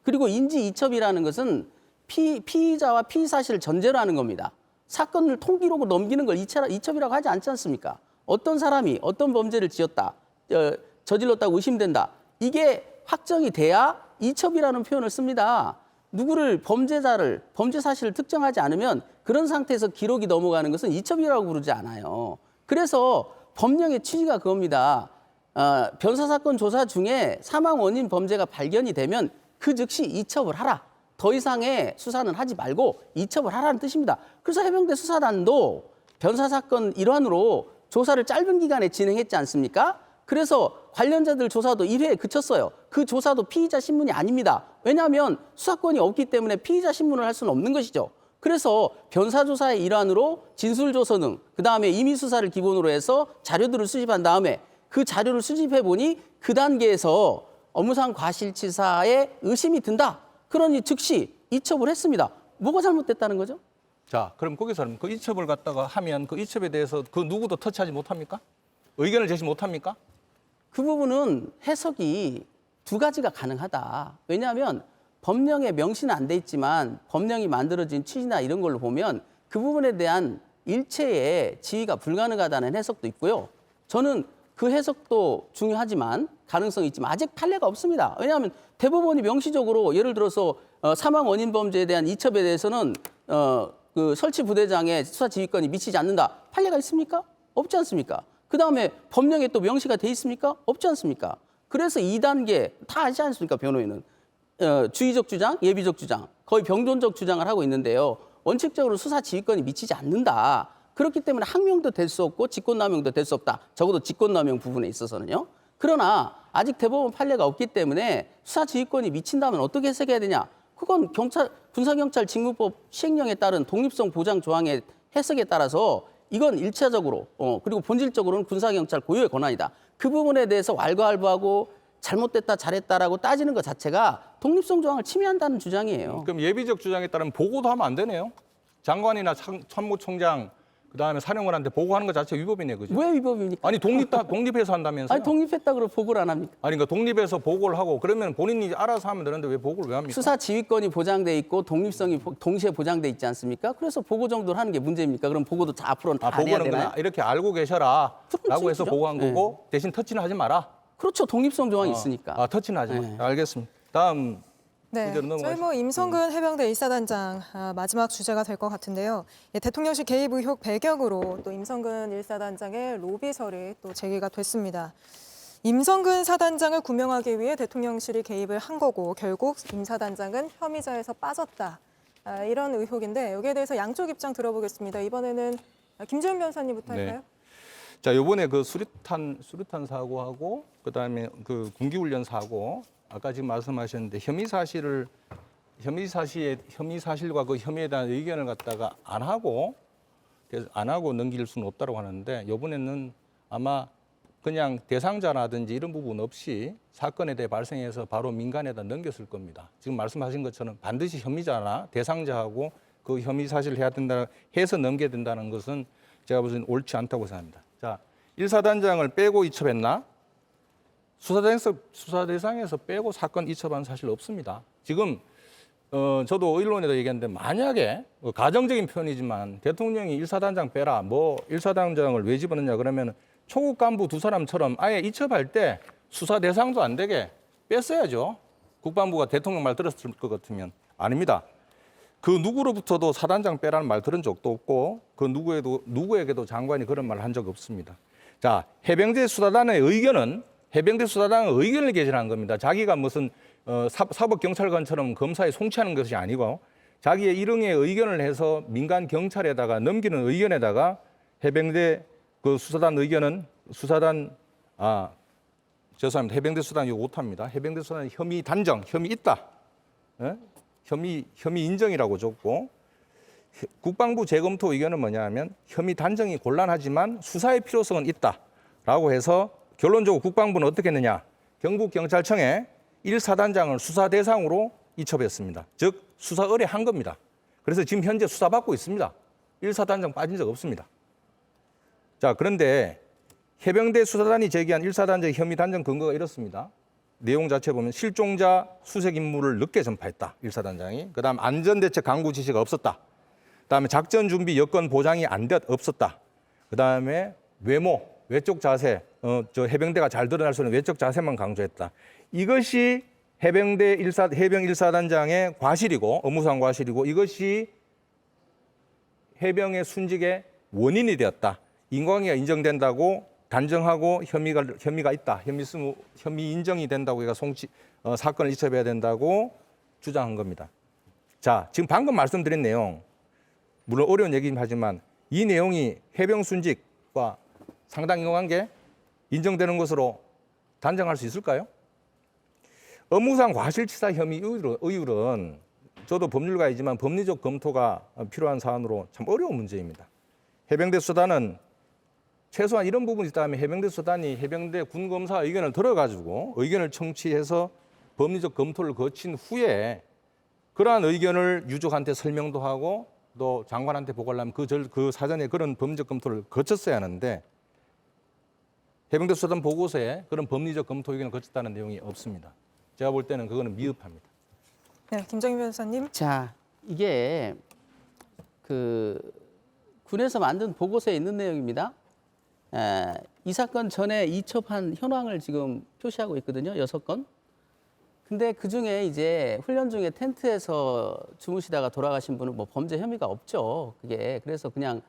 S2: 그리고 인지 이첩이라는 것은 피의자와 피의 사실을 전제로 하는 겁니다. 사건을 통기록으로 넘기는 걸 이첩이라고 하지 않지 않습니까? 어떤 사람이 어떤 범죄를 저질렀다고 의심된다. 이게 확정이 돼야 이첩이라는 표현을 씁니다. 누구를 범죄 사실을 특정하지 않으면 그런 상태에서 기록이 넘어가는 것은 이첩이라고 부르지 않아요. 그래서 법령의 취지가 그겁니다. 변사 사건 조사 중에 사망 원인 범죄가 발견이 되면 그 즉시 이첩을 하라. 더 이상의 수사는 하지 말고 이첩을 하라는 뜻입니다. 그래서 해병대 수사단도 변사 사건 일환으로 조사를 짧은 기간에 진행했지 않습니까? 그래서 관련자들 조사도 1회에 그쳤어요. 그 조사도 피의자 신문이 아닙니다. 왜냐하면 수사권이 없기 때문에 피의자 신문을 할 수는 없는 것이죠. 그래서 변사조사의 일환으로 진술조서 등 그다음에 임의수사를 기본으로 해서 자료들을 수집한 다음에 그 자료를 수집해 보니 그 단계에서 업무상 과실치사에 의심이 든다. 그러니 즉시 이첩을 했습니다. 뭐가 잘못됐다는 거죠?
S3: 자, 그럼 거기서는 그 이첩을 갖다가 하면 그 이첩에 대해서 그 누구도 터치하지 못합니까? 의견을 제시 못합니까?
S2: 그 부분은 해석이 두 가지가 가능하다. 왜냐하면 법령에 명시는 안 돼 있지만 법령이 만들어진 취지나 이런 걸로 보면 그 부분에 대한 일체의 지위가 불가능하다는 해석도 있고요. 저는 그 해석도 중요하지만 가능성이 있지만 아직 판례가 없습니다. 왜냐하면 대법원이 명시적으로 예를 들어서 사망 원인 범죄에 대한 이첩에 대해서는 그 설치 부대장의 수사 지휘권이 미치지 않는다. 판례가 있습니까? 없지 않습니까? 그다음에 법령에 또 명시가 돼 있습니까? 없지 않습니까? 그래서 2단계 다 하지 않습니까? 변호인은 주의적 주장, 예비적 주장, 거의 병존적 주장을 하고 있는데요. 원칙적으로 수사 지휘권이 미치지 않는다. 그렇기 때문에 항명도 될 수 없고 직권남용도 될 수 없다. 적어도 직권남용 부분에 있어서는요. 그러나 아직 대법원 판례가 없기 때문에 수사 지휘권이 미친다면 어떻게 해석해야 되냐? 그건 군사경찰 직무법 시행령에 따른 독립성 보장 조항의 해석에 따라서 이건 일차적으로 그리고 본질적으로는 군사경찰 고유의 권한이다. 그 부분에 대해서 왈가왈부하고 잘못됐다 잘했다라고 따지는 것 자체가 독립성 조항을 침해한다는 주장이에요.
S3: 그럼 예비적 주장에 따르면 보고도 하면 안 되네요. 장관이나 참모총장 그다음에 사령관한테 보고하는 것 자체가 위법이네, 그죠?
S2: 왜 위법입니까?
S3: 아니 독립해서 한다면서요?
S2: 아니 독립했다 그러고 보고를 안 합니까?
S3: 아니 그러니까 독립해서 보고를 하고 그러면 본인이 알아서 하면 되는데 왜 보고를 왜 합니까?
S2: 수사 지휘권이 보장돼 있고 독립성이 동시에 보장돼 있지 않습니까? 그래서 보고 정도를 하는 게 문제입니까? 그럼 보고도 다 앞으로는 다 안 해야
S3: 보고는
S2: 되나요?
S3: 그냥 이렇게 알고 계셔라라고 해서
S2: 그렇죠.
S3: 보고한 거고 대신 터치는 하지 마라.
S2: 그렇죠. 독립성 조항이 있으니까.
S3: 터치는 하지 마.
S2: 네.
S3: 알겠습니다. 다음
S1: 네,
S3: 문제로
S1: 저희
S3: 넘어가시죠.
S1: 뭐 임성근 해병대 1사단장 마지막 주제가 될 것 같은데요. 대통령실 개입 의혹 배경으로 또 임성근 1사단장의 로비설이 또 제기가 됐습니다. 임성근 사단장을 구명하기 위해 대통령실이 개입을 한 거고 결국 임 사단장은 혐의자에서 빠졌다. 이런 의혹인데 여기에 대해서 양쪽 입장 들어보겠습니다. 이번에는 김재훈 변호사님부터
S3: 네.
S1: 할까요?
S3: 자, 요번에 그 수류탄 사고하고 그다음에 그 군기훈련 사고 아까 지금 말씀하셨는데 혐의 사실과 그 혐의에 대한 의견을 갖다가 안 하고 넘길 수는 없다고 하는데 이번에는 아마 그냥 대상자라든지 이런 부분 없이 사건에 대해 발생해서 바로 민간에다 넘겼을 겁니다. 지금 말씀하신 것처럼 반드시 혐의자나 대상자하고 그 혐의 사실을 해야 된다 해서 넘겨야 된다는 것은 제가 보기에는 옳지 않다고 생각합니다. 자, 1사단장을 빼고 이첩했나? 수사 대상에서 빼고 사건 이첩한 사실 없습니다. 지금 저도 언론에도 얘기했는데 만약에 가정적인 표현이지만 대통령이 1사단장 빼라, 뭐 1사단장을 왜 집어넣냐 그러면 초급 간부 두 사람처럼 아예 이첩할 때 수사 대상도 안 되게 뺐어야죠. 국방부가 대통령 말 들었을 것 같으면. 아닙니다. 그 누구로부터도 사단장 빼라는 말 들은 적도 없고 그 누구에게도 장관이 그런 말을 한 적 없습니다. 자, 해병대 수사단의 의견은 해병대 수사단은 의견을 개진한 겁니다. 자기가 무슨 사법경찰관처럼 검사에 송치하는 것이 아니고 자기의 일응의 의견을 해서 민간 경찰에다가 넘기는 의견에다가 해병대 그 수사단 의견은 죄송합니다. 해병대 수사단 이거 못합니다. 해병대 수사단 혐의 단정, 혐의 있다. 예? 혐의 인정이라고 적고 국방부 재검토 의견은 뭐냐면 혐의 단정이 곤란하지만 수사의 필요성은 있다라고 해서 결론적으로 국방부는 어떻게 했느냐. 경북경찰청에 1사단장을 수사 대상으로 이첩했습니다. 즉 수사 의뢰한 겁니다. 그래서 지금 현재 수사받고 있습니다. 1사단장 빠진 적 없습니다. 자, 그런데 해병대 수사단이 제기한 1사단장 혐의 단정 근거가 이렇습니다. 내용 자체 보면 실종자 수색 임무를 늦게 전파했다. 1사단장이. 그다음 안전대책 강구 지시가 없었다. 그다음에 작전 준비 여건 보장이 없었다. 그다음에 외적 자세, 저 해병대가 잘 드러날 수 있는 외적 자세만 강조했다. 이것이 해병 1사단장의 과실이고 업무상 과실이고 이것이 해병의 순직의 원인이 되었다. 인과관계가 인정된다고 단정하고 혐의가 있다. 혐의 인정이 된다고 해가 사건을 이첩해야 된다고 주장한 겁니다. 자, 지금 방금 말씀드린 내용 물론 어려운 얘기긴 하지만 이 내용이 해병 순직과 상당 인과관계 인정되는 것으로 단정할 수 있을까요? 업무상 과실치사 혐의 의율은 저도 법률가이지만 법리적 검토가 필요한 사안으로 참 어려운 문제입니다. 해병대 수단은 최소한 이런 부분이 있다면 해병대 수단이 해병대 군검사 의견을 들어가지고 의견을 청취해서 법리적 검토를 거친 후에 그러한 의견을 유족한테 설명도 하고 또 장관한테 보고를 하면 그 사전에 그런 법리적 검토를 거쳤어야 하는데 해병대 수사단 보고서에 그런 법리적 검토 의견을 거쳤다는 내용이 없습니다. 제가 볼 때는 그거는 미흡합니다.
S1: 네, 김정인 변호사님.
S2: 자, 이게 그 군에서 만든 보고서에 있는 내용입니다. 이 사건 전에 이첩한 현황을 지금 표시하고 있거든요. 6건. 근데 그 중에 이제 훈련 중에 텐트에서 주무시다가 돌아가신 분은 뭐 범죄 혐의가 없죠. 그게 그래서 그냥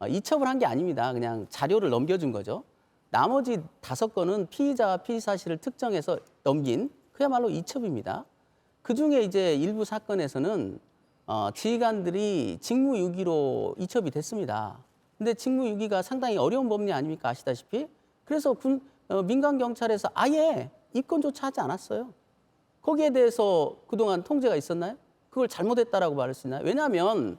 S2: 이첩을 한 게 아닙니다. 그냥 자료를 넘겨준 거죠. 나머지 5건은 피의자와 피의 사실을 특정해서 넘긴 그야말로 이첩입니다. 그중에 이제 일부 사건에서는 지휘관들이 직무유기로 이첩이 됐습니다. 근데 직무유기가 상당히 어려운 법리 아닙니까? 아시다시피. 그래서 민간 경찰에서 아예 입건조차 하지 않았어요. 거기에 대해서 그동안 통제가 있었나요? 그걸 잘못했다라고 말할 수 있나요? 왜냐하면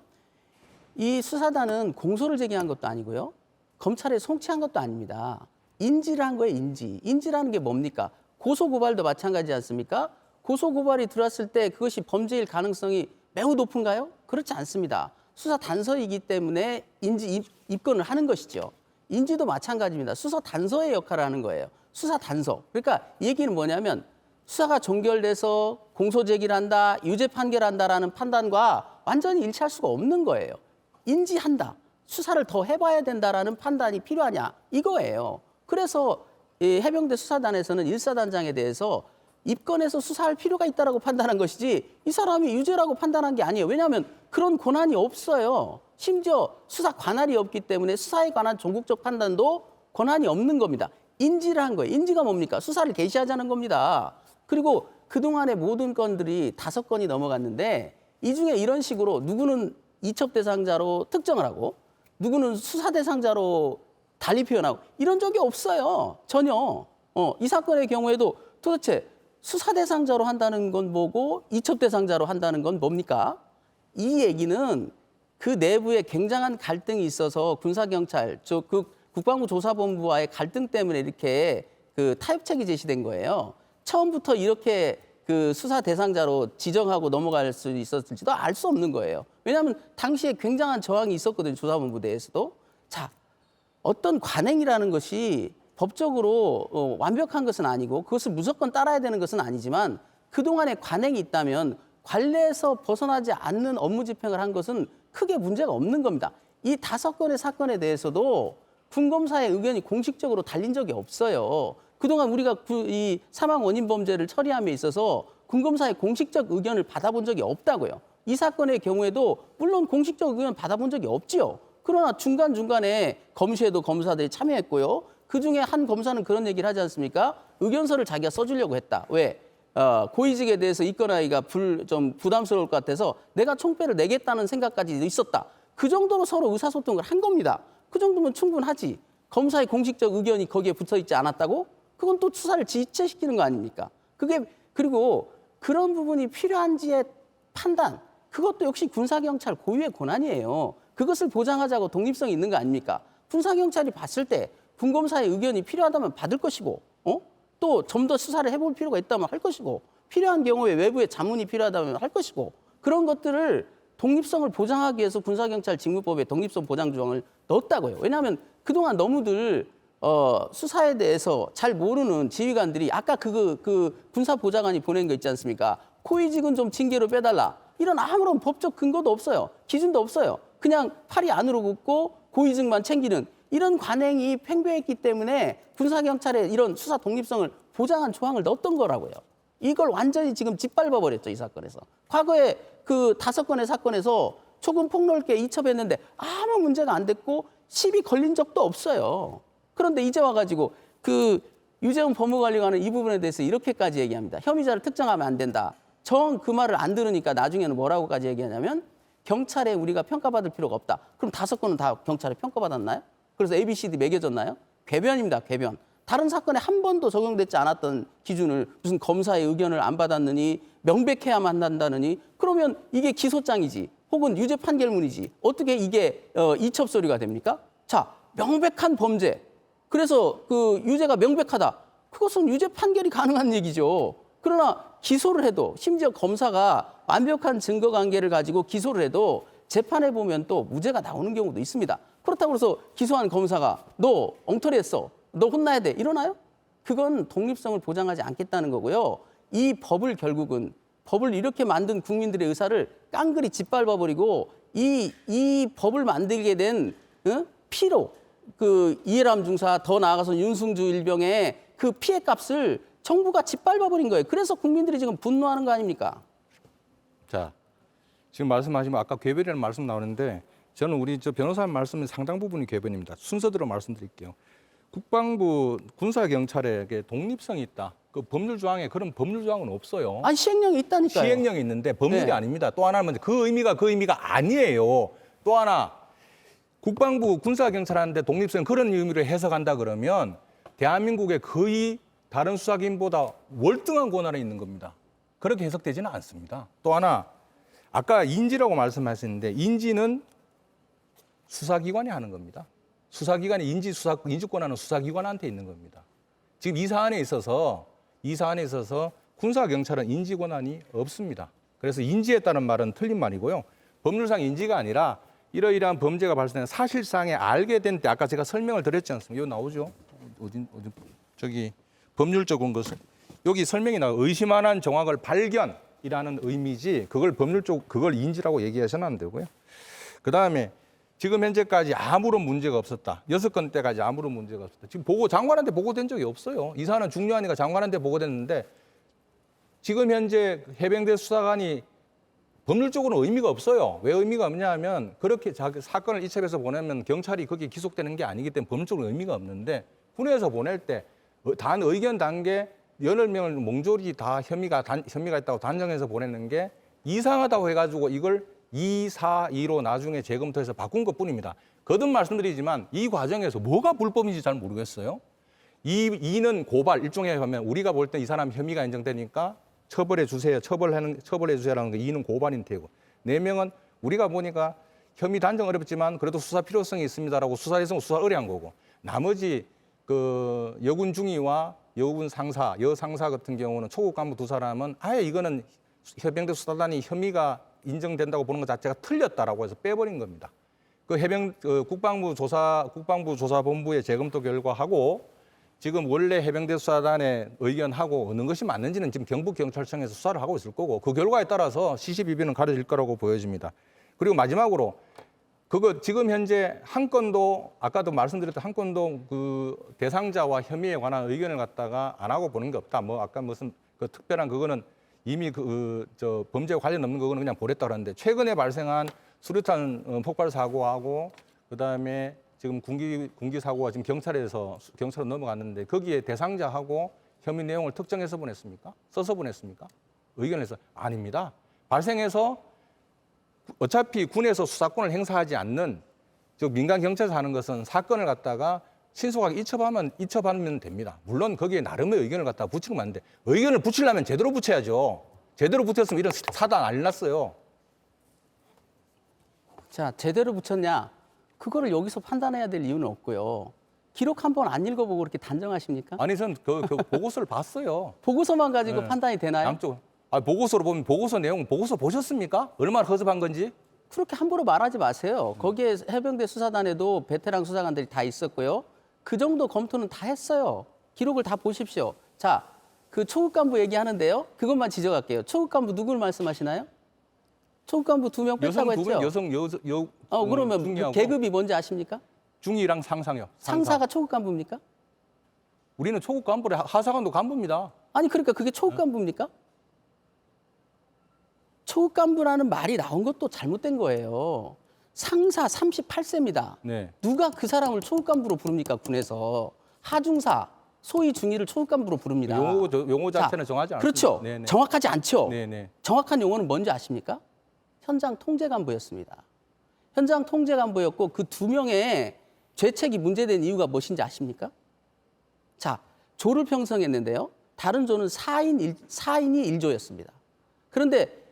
S2: 이 수사단은 공소를 제기한 것도 아니고요. 검찰에 송치한 것도 아닙니다. 인지를 한 거예요, 인지. 인지라는 게 뭡니까? 고소고발도 마찬가지지 않습니까? 고소고발이 들어왔을 때 그것이 범죄일 가능성이 매우 높은가요? 그렇지 않습니다. 수사 단서이기 때문에 입건을 하는 것이죠. 인지도 마찬가지입니다. 수사 단서의 역할을 하는 거예요. 수사 단서. 그러니까 이 얘기는 뭐냐면 수사가 종결돼서 공소 제기를 한다, 유죄 판결한다라는 판단과 완전히 일치할 수가 없는 거예요. 인지한다. 수사를 더 해봐야 된다라는 판단이 필요하냐 이거예요. 그래서 이 해병대 수사단에서는 1사단장에 대해서 입건해서 수사할 필요가 있다라고 판단한 것이지 이 사람이 유죄라고 판단한 게 아니에요. 왜냐하면 그런 권한이 없어요. 심지어 수사 관할이 없기 때문에 수사에 관한 전국적 판단도 권한이 없는 겁니다. 인지를 한 거예요. 인지가 뭡니까? 수사를 개시하자는 겁니다. 그리고 그동안의 모든 건들이 5건이 넘어갔는데 이 중에 이런 식으로 누구는 이첩 대상자로 특정을 하고 누구는 수사 대상자로 달리 표현하고 이런 적이 없어요. 전혀. 이 사건의 경우에도 도대체 수사 대상자로 한다는 건 뭐고 이첩 대상자로 한다는 건 뭡니까? 이 얘기는 그 내부에 굉장한 갈등이 있어서 군사경찰, 그 국방부 조사본부와의 갈등 때문에 이렇게 그 타협책이 제시된 거예요. 처음부터 이렇게 그 수사 대상자로 지정하고 넘어갈 수 있었을지도 알 수 없는 거예요. 왜냐하면 당시에 굉장한 저항이 있었거든요. 조사본부 내에서도. 자, 어떤 관행이라는 것이 법적으로 완벽한 것은 아니고 그것을 무조건 따라야 되는 것은 아니지만 그동안의 관행이 있다면 관례에서 벗어나지 않는 업무 집행을 한 것은 크게 문제가 없는 겁니다. 이 5건의 사건에 대해서도 군검사의 의견이 공식적으로 달린 적이 없어요. 그동안 우리가 이 사망 원인 범죄를 처리함에 있어서 군검사의 공식적 의견을 받아본 적이 없다고요. 이 사건의 경우에도 물론 공식적 의견을 받아본 적이 없지요. 그러나 중간중간에 검시에도 검사들이 참여했고요. 그중에 한 검사는 그런 얘기를 하지 않습니까? 의견서를 자기가 써주려고 했다. 왜? 고위직에 대해서 입건하기가 좀 부담스러울 것 같아서 내가 총배를 내겠다는 생각까지 있었다. 그 정도로 서로 의사소통을 한 겁니다. 그 정도면 충분하지. 검사의 공식적 의견이 거기에 붙어 있지 않았다고? 그건 또 수사를 지체시키는 거 아닙니까? 그리고 그런 부분이 필요한지의 판단, 그것도 역시 군사경찰 고유의 권한이에요. 그것을 보장하자고 독립성이 있는 거 아닙니까? 군사경찰이 봤을 때 군검사의 의견이 필요하다면 받을 것이고, 또 좀 더 수사를 해볼 필요가 있다면 할 것이고, 필요한 경우에 외부의 자문이 필요하다면 할 것이고, 그런 것들을 독립성을 보장하기 위해서 군사경찰 직무법에 독립성 보장 조항을 넣었다고요. 왜냐하면 그동안 너무들 수사에 대해서 잘 모르는 지휘관들이 아까 그 군사보좌관이 보낸 거 있지 않습니까? 고위직은 좀 징계로 빼달라. 이런 아무런 법적 근거도 없어요. 기준도 없어요. 그냥 팔이 안으로 굽고 고위직만 챙기는 이런 관행이 팽배했기 때문에 군사경찰의 이런 수사 독립성을 보장한 조항을 넣었던 거라고요. 이걸 완전히 지금 짓밟아버렸죠, 이 사건에서. 과거에 그 5건의 사건에서 초금 폭넓게 이첩했는데 아무 문제가 안 됐고 시비 걸린 적도 없어요. 그런데 이제 와가지고 그 유재훈 법무관리관은 이 부분에 대해서 이렇게까지 얘기합니다. 혐의자를 특정하면 안 된다. 정 그 말을 안 들으니까 나중에는 뭐라고까지 얘기하냐면 경찰에 우리가 평가받을 필요가 없다. 그럼 5건은 다 경찰에 평가받았나요? 그래서 ABCD 매겨졌나요? 궤변입니다. 궤변. 다른 사건에 한 번도 적용되지 않았던 기준을 무슨 검사의 의견을 안 받았느니 명백해야만 한다느니 그러면 이게 기소장이지 혹은 유죄 판결문이지 어떻게 이게 이첩 서류가 됩니까? 자, 명백한 범죄. 그래서 그 유죄가 명백하다. 그것은 유죄 판결이 가능한 얘기죠. 그러나 기소를 해도 심지어 검사가 완벽한 증거 관계를 가지고 기소를 해도 재판에 보면 또 무죄가 나오는 경우도 있습니다. 그렇다고 해서 기소한 검사가 너 엉터리 했어. 너 혼나야 돼. 이러나요? 그건 독립성을 보장하지 않겠다는 거고요. 이 법을 결국은 법을 이렇게 만든 국민들의 의사를 깡그리 짓밟아버리고 이 법을 만들게 된 피로 그 이해람 중사 더 나아가서 윤승주 일병의 그 피해값을 정부가 짓밟아버린 거예요. 그래서 국민들이 지금 분노하는 거 아닙니까?
S3: 자, 지금 말씀하시면 아까 궤변이라는 말씀 나오는데 저는 우리 변호사님 말씀은 상당 부분이 궤변입니다. 순서대로 말씀드릴게요. 국방부 군사경찰에게 독립성이 있다. 그 법률 조항에 그런 법률 조항은 없어요.
S2: 아니 시행령이 있다니까요.
S3: 시행령이 있는데 법률이
S2: 네.
S3: 아닙니다. 또 하나는 그 의미가 아니에요. 또 하나 국방부 군사경찰하는데 독립성 그런 의미로 해석한다 그러면 대한민국의 거의 다른 수사기관보다 월등한 권한이 있는 겁니다. 그렇게 해석되지는 않습니다. 또 하나 아까 인지라고 말씀하셨는데 인지는 수사기관이 하는 겁니다. 수사기관이 인지권하는 수사기관한테 있는 겁니다. 지금 이 사안에 있어서 군사경찰은 인지권한이 없습니다. 그래서 인지했다는 말은 틀린 말이고요. 법률상 인지가 아니라 이러이러한 범죄가 발생한 사실상에 알게 된 때 아까 제가 설명을 드렸지 않습니까? 이거 나오죠? 어디 저기 법률적인 것을 여기 설명이 나와 의심한한 정황을 발견이라는 의미지 그걸 인지라고 얘기하셔는 안 되고요. 그다음에 지금 현재까지 아무런 문제가 없었다. 6건대까지 아무런 문제가 없었다. 지금 장관한테 보고된 적이 없어요. 이 사안은 중요하니까 장관한테 보고됐는데 지금 현재 해병대 수사관이 법률적으로는 의미가 없어요. 왜 의미가 없냐 하면 그렇게 사건을 이첩해서 보내면 경찰이 거기에 기속되는 게 아니기 때문에 법률적으로 의미가 없는데 군에서 보낼 때 단 의견 단계 8명을 몽졸이 다 혐의가 있다고 단정해서 보내는 게 이상하다고 해가지고 이걸 2, 4, 2로 나중에 재검토해서 바꾼 것뿐입니다. 거듭 말씀드리지만 이 과정에서 뭐가 불법인지 잘 모르겠어요. 2는 고발, 일종의 하면 우리가 볼 때 이 사람 혐의가 인정되니까 처벌해 주세요라는 거 2는 고발인 테고 4명은 우리가 보니까 혐의 단정 어렵지만 그래도 수사 필요성이 있습니다라고 수사해서 수사 의뢰한 거고 나머지 그 여군 중위와 여군 상사, 여상사 같은 경우는 초급 간부 2사람은 아예 이거는 해병대 수사단이 혐의가 인정된다고 보는 것 자체가 틀렸다라고 해서 빼버린 겁니다. 국방부 조사본부의 재검토 결과하고 지금 원래 해병대 수사단의 의견하고 어느 것이 맞는지는 지금 경북경찰청에서 수사를 하고 있을 거고 그 결과에 따라서 시시비비는 가려질 거라고 보여집니다. 그리고 마지막으로 그거 지금 현재 한 건도 아까도 말씀드렸던 한 건도 그 대상자와 혐의에 관한 의견을 갖다가 안 하고 보는 게 없다. 뭐 아까 무슨 그 특별한 그거는 이미 저 범죄와 관련 없는 거는 그냥 보냈다 그러는데 최근에 발생한 수류탄 폭발 사고하고 그다음에 지금 군기 사고가 지금 경찰로 넘어갔는데 거기에 대상자하고 혐의 내용을 특정해서 보냈습니까? 써서 보냈습니까? 의견에서 아닙니다. 발생해서 어차피 군에서 수사권을 행사하지 않는 즉 민간 경찰에서 하는 것은 사건을 갖다가 신속하게 이첩하면 됩니다. 물론 거기에 나름의 의견을 갖다가 붙이면 안 돼. 의견을 붙이려면 제대로 붙여야죠. 제대로 붙였으면 이런 사단 안 났어요.
S2: 자, 제대로 붙였냐? 그거를 여기서 판단해야 될 이유는 없고요. 기록 한 번 안 읽어보고 그렇게 단정하십니까?
S3: 아니, 전 그 보고서를 봤어요.
S2: 보고서만 가지고
S3: 네.
S2: 판단이 되나요?
S3: 양쪽. 보고서로 보면 보고서 보셨습니까? 얼마나 허접한 건지?
S2: 그렇게 함부로 말하지 마세요. 거기에 해병대 수사단에도 베테랑 수사관들이 다 있었고요. 그 정도 검토는 다 했어요. 기록을 다 보십시오. 자, 그 초급 간부 얘기하는데요. 그것만 지적할게요. 초급 간부 누굴 말씀하시나요? 초급 간부 2명 뺐다고
S3: 여성
S2: 했죠?
S3: 2명, 여성
S2: 그러면 그
S3: 중위하고
S2: 계급이 뭔지 아십니까?
S3: 중위랑 상상요.
S2: 상사가 초급 간부입니까?
S3: 우리는 초급 간부래 하사관도 간부입니다.
S2: 아니 그러니까 그게 초급 간부입니까? 초급 간부라는 말이 나온 것도 잘못된 거예요. 상사 38세입니다.
S3: 네.
S2: 누가 그 사람을 초급 간부로 부릅니까? 군에서. 하중사, 소위 중위를 초급 간부로 부릅니다.
S3: 용어 자체는 정하지 않습니다.
S2: 그렇죠.
S3: 네네.
S2: 정확하지 않죠.
S3: 네네.
S2: 정확한 용어는 뭔지 아십니까? 현장 통제 간부였습니다. 현장 통제 간부였고 그 2명의 죄책이 문제된 이유가 무엇인지 아십니까? 자, 조를 편성했는데요. 다른 조는 4인이 1조였습니다. 그런데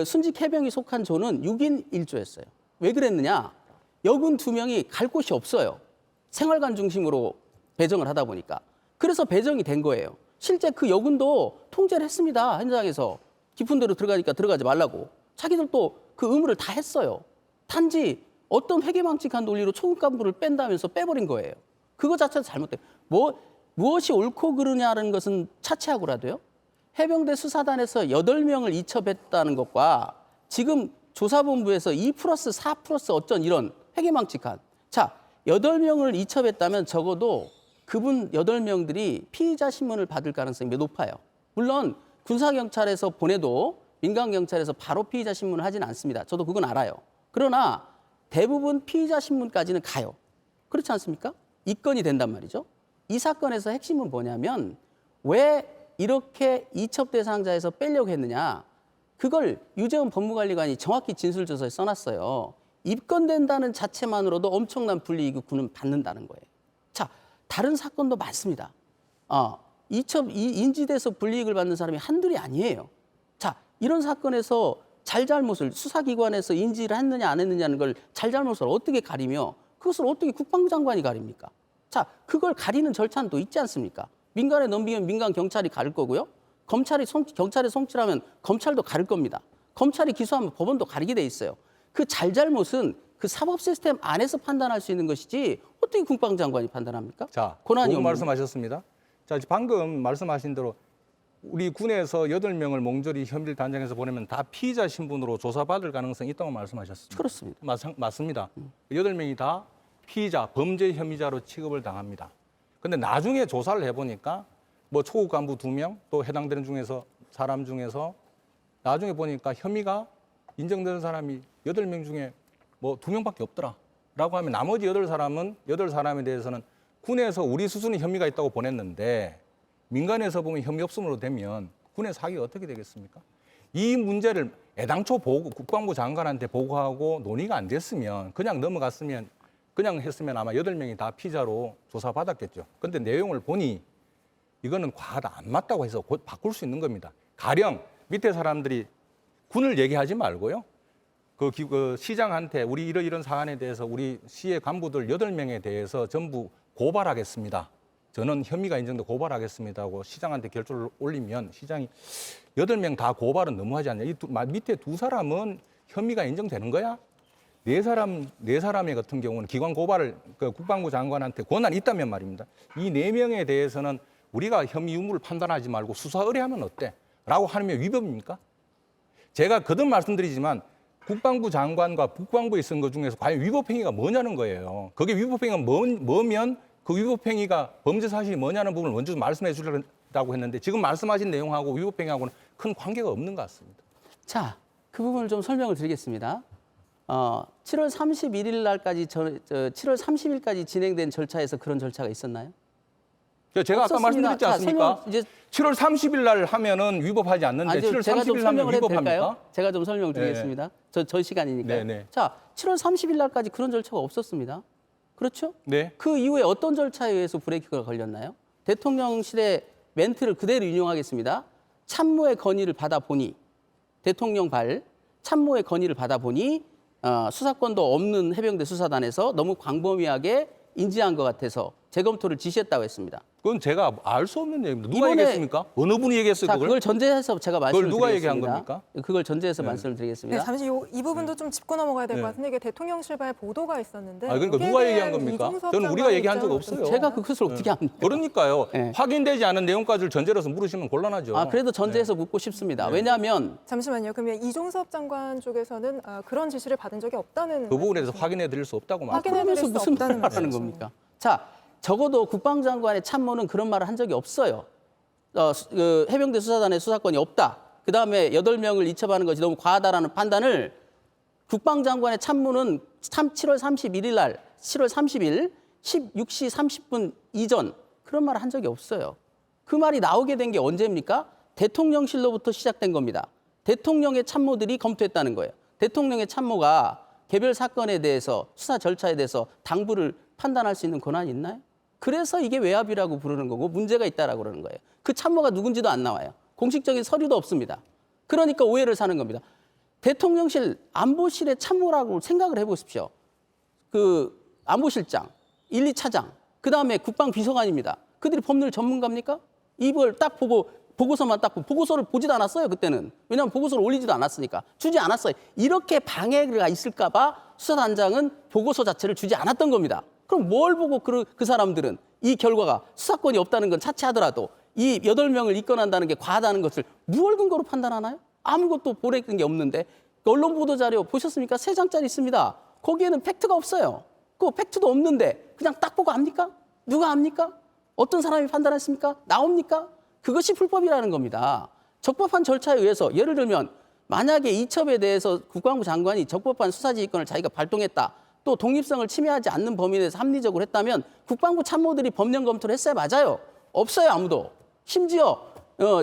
S2: 순직 해병이 속한 조는 6인 1조였어요. 왜 그랬느냐? 여군 2명이 갈 곳이 없어요. 생활관 중심으로 배정을 하다 보니까. 그래서 배정이 된 거예요. 실제 그 여군도 통제를 했습니다. 현장에서. 깊은 데로 들어가니까 들어가지 말라고. 자기들도 그 의무를 다 했어요. 단지 어떤 회계망측한 논리로 초급 간부를 뺀다면서 빼버린 거예요. 그거 자체도 잘못돼요. 무엇이 옳고 그르냐는 것은 차치하고라도요. 해병대 수사단에서 8명을 이첩했다는 것과 지금 조사본부에서 2+4+ 어쩐 이런 회계망측한. 자, 8명을 이첩했다면 적어도 그분 8명들이 피의자 신문을 받을 가능성이 매우 높아요. 물론 군사경찰에서 보내도 민간경찰에서 바로 피의자 신문을 하진 않습니다. 저도 그건 알아요. 그러나 대부분 피의자 신문까지는 가요. 그렇지 않습니까? 입건이 된단 말이죠. 이 사건에서 핵심은 뭐냐면 왜 이렇게 이첩 대상자에서 빼려고 했느냐. 그걸 유재원 법무관리관이 정확히 진술조서에 써놨어요. 입건된다는 자체만으로도 엄청난 불이익을 받는다는 거예요. 자, 다른 사건도 많습니다. 인지돼서 불이익을 받는 사람이 한둘이 아니에요. 자, 이런 사건에서 잘잘못을 수사기관에서 인지를 했느냐 안 했느냐는 걸 잘잘못을 어떻게 가리며 그것을 어떻게 국방장관이 가립니까? 자, 그걸 가리는 절차는 또 있지 않습니까? 민간에 넘기면 민간 경찰이 가릴 거고요. 경찰이 송치하면 검찰도 가릴 겁니다. 검찰이 기소하면 법원도 가리게 돼 있어요. 그 잘잘못은 그 사법 시스템 안에서 판단할 수 있는 것이지 어떻게 국방장관이 판단합니까?
S3: 자,
S2: 권한이
S3: 좋은
S2: 없는
S3: 말씀하셨습니다. 자, 방금 말씀하신 대로 우리 군에서 8명을 몽졸이 혐의를 단장해서 보내면 다 피의자 신분으로 조사받을 가능성이 있다고 말씀하셨습니다.
S2: 그렇습니다.
S3: 맞습니다. 8명이 다 피의자, 범죄 혐의자로 취급을 당합니다. 근데 나중에 조사를 해보니까 뭐 초급 간부 2명, 또 해당되는 사람 중에서 나중에 보니까 혐의가 인정되는 사람이 8명 중에 뭐 2명밖에 없더라라고 하면 나머지 8사람에 대해서는 군에서 우리 수준의 혐의가 있다고 보냈는데 민간에서 보면 혐의 없음으로 되면 군에서 하기가 어떻게 되겠습니까? 이 문제를 애당초 국방부 장관한테 보고하고 논의가 안 됐으면 그냥 넘어갔으면 그냥 했으면 아마 8명이 다 피의자로 조사받았겠죠. 그런데 내용을 보니 이거는 과하다, 안 맞다고 해서 곧 바꿀 수 있는 겁니다. 가령 밑에 사람들이 군을 얘기하지 말고요. 그 시장한테 우리 이런 사안에 대해서 우리 시의 간부들 8명에 대해서 전부 고발하겠습니다. 저는 혐의가 인정돼 고발하겠습니다 하고 시장한테 결조를 올리면 시장이 8명 다 고발은 너무하지 않냐. 밑에 2사람은 혐의가 인정되는 거야? 4사람의 같은 경우는 기관 고발을 국방부 장관한테 권한이 있다면 말입니다. 이 4명에 대해서는 우리가 혐의 유무를 판단하지 말고 수사 의뢰하면 어때? 라고 하면 위법입니까? 제가 거듭 말씀드리지만 국방부 장관과 국방부에 쓴 것 중에서 과연 위법행위가 뭐냐는 거예요. 그게 위법행위가 뭐면 그 위법행위가 범죄 사실이 뭐냐는 부분을 먼저 말씀해 주려고 했는데 지금 말씀하신 내용하고 위법행위하고는 큰 관계가 없는 것 같습니다.
S2: 자, 그 부분을 좀 설명을 드리겠습니다. 7월 31일 날까지 7월 30일까지 진행된 절차에서 그런 절차가 있었나요?
S3: 제가 아까
S2: 없었습니다.
S3: 말씀드렸지 않습니까?
S2: 이제
S3: 7월 30일 날 하면은 위법하지 않는데 7월
S2: 제가 좀
S3: 30일 하면
S2: 설명을 해도
S3: 위법합니까?
S2: 될까요? 제가 좀 설명을 드리겠습니다. 저희 시간이니까요.
S3: 네.
S2: 자, 7월 30일 날까지 그런 절차가 없었습니다. 그렇죠?
S3: 네.
S2: 그 이후에 어떤 절차에 의해서 브레이크가 걸렸나요? 대통령실의 멘트를 그대로 인용하겠습니다. 참모의 건의를 받아보니 대통령 참모의 건의를 받아보니 수사권도 없는 해병대 수사단에서 너무 광범위하게 인지한 것 같아서 재검토를 지시했다고 했습니다.
S3: 그건 제가 알 수 없는 얘기입니다. 누가
S2: 이번에-
S3: 얘기했습니까? 어느 분이 얘기했어요,
S2: 자,
S3: 그걸?
S2: 그걸 전제해서 제가 말씀을
S3: 누가
S2: 드리겠습니다.
S3: 얘기한 겁니까?
S2: 그걸 전제해서 말씀을
S1: 네,
S2: 드리겠습니다.
S1: 잠시 이 부분도 좀 짚고 넘어가야 될 것
S3: 네.
S1: 같은데 이게 대통령실발 보도가 있었는데
S3: 그러니까
S1: 여기에
S3: 누가
S1: 대한
S3: 얘기한 겁니까?
S1: 이종섭
S3: 저는 우리가
S1: 장관의
S3: 얘기한 적
S1: 입장은
S3: 없어요.
S1: 어떠세요?
S2: 제가 그것을 어떻게 합니까?
S3: 그러니까요.
S2: 네.
S3: 확인되지 않은 내용까지를 전제로서 물으시면 곤란하죠.
S2: 그래도 전제해서 묻고 싶습니다. 왜냐하면
S1: 잠시만요. 그러면 이종섭 장관 쪽에서는 그런 지시를 받은 적이 없다는
S3: 그 부분에 대해서 확인해 드릴 수 없다고 말합니다.
S1: 확인해 드릴
S2: 그러면서
S1: 수
S2: 무슨
S1: 없다는
S2: 말을 하는
S1: 말씀이죠.
S2: 겁니까? 자, 적어도 국방장관의 참모는 그런 말을 한 적이 없어요. 해병대 수사단의 수사권이 없다. 그다음에 8명을 이첩하는 것이 너무 과하다라는 판단을 국방장관의 참모는 7월 31일 날 7월 30일 16시 30분 이전 그런 말을 한 적이 없어요. 그 말이 나오게 된 게 언제입니까? 대통령실로부터 시작된 겁니다. 대통령의 참모들이 검토했다는 거예요. 대통령의 참모가 개별 사건에 대해서 수사 절차에 대해서 당부를 판단할 수 있는 권한이 있나요? 그래서 이게 외압이라고 부르는 거고 문제가 있다라고 그러는 거예요. 그 참모가 누군지도 안 나와요. 공식적인 서류도 없습니다. 그러니까 오해를 사는 겁니다. 대통령실 안보실의 참모라고 생각을 해보십시오. 그 안보실장, 1, 2차장, 그다음에 국방비서관입니다. 그들이 법률 전문가입니까? 이걸 딱 보고 보고서만 딱 보고 보고서를 보지도 않았어요. 그때는. 왜냐하면 보고서를 올리지도 않았으니까. 주지 않았어요. 이렇게 방해가 있을까 봐 수사단장은 보고서 자체를 주지 않았던 겁니다. 그럼 뭘 보고 그 사람들은 이 결과가 수사권이 없다는 건 차치하더라도 이 8명을 입건한다는 게 과하다는 것을 무엇 근거로 판단하나요? 아무것도 보내는 게 없는데 언론 보도 자료 보셨습니까? 3장짜리 있습니다. 거기에는 팩트가 없어요. 그 팩트도 없는데 그냥 딱 보고 압니까? 누가 압니까? 어떤 사람이 판단했습니까? 나옵니까? 그것이 불법이라는 겁니다. 적법한 절차에 의해서 예를 들면 만약에 이첩에 대해서 국방부 장관이 적법한 수사지휘권을 자기가 발동했다. 또 독립성을 침해하지 않는 범위 내에서 합리적으로 했다면 국방부 참모들이 법령 검토를 했어야 맞아요. 없어요, 아무도. 심지어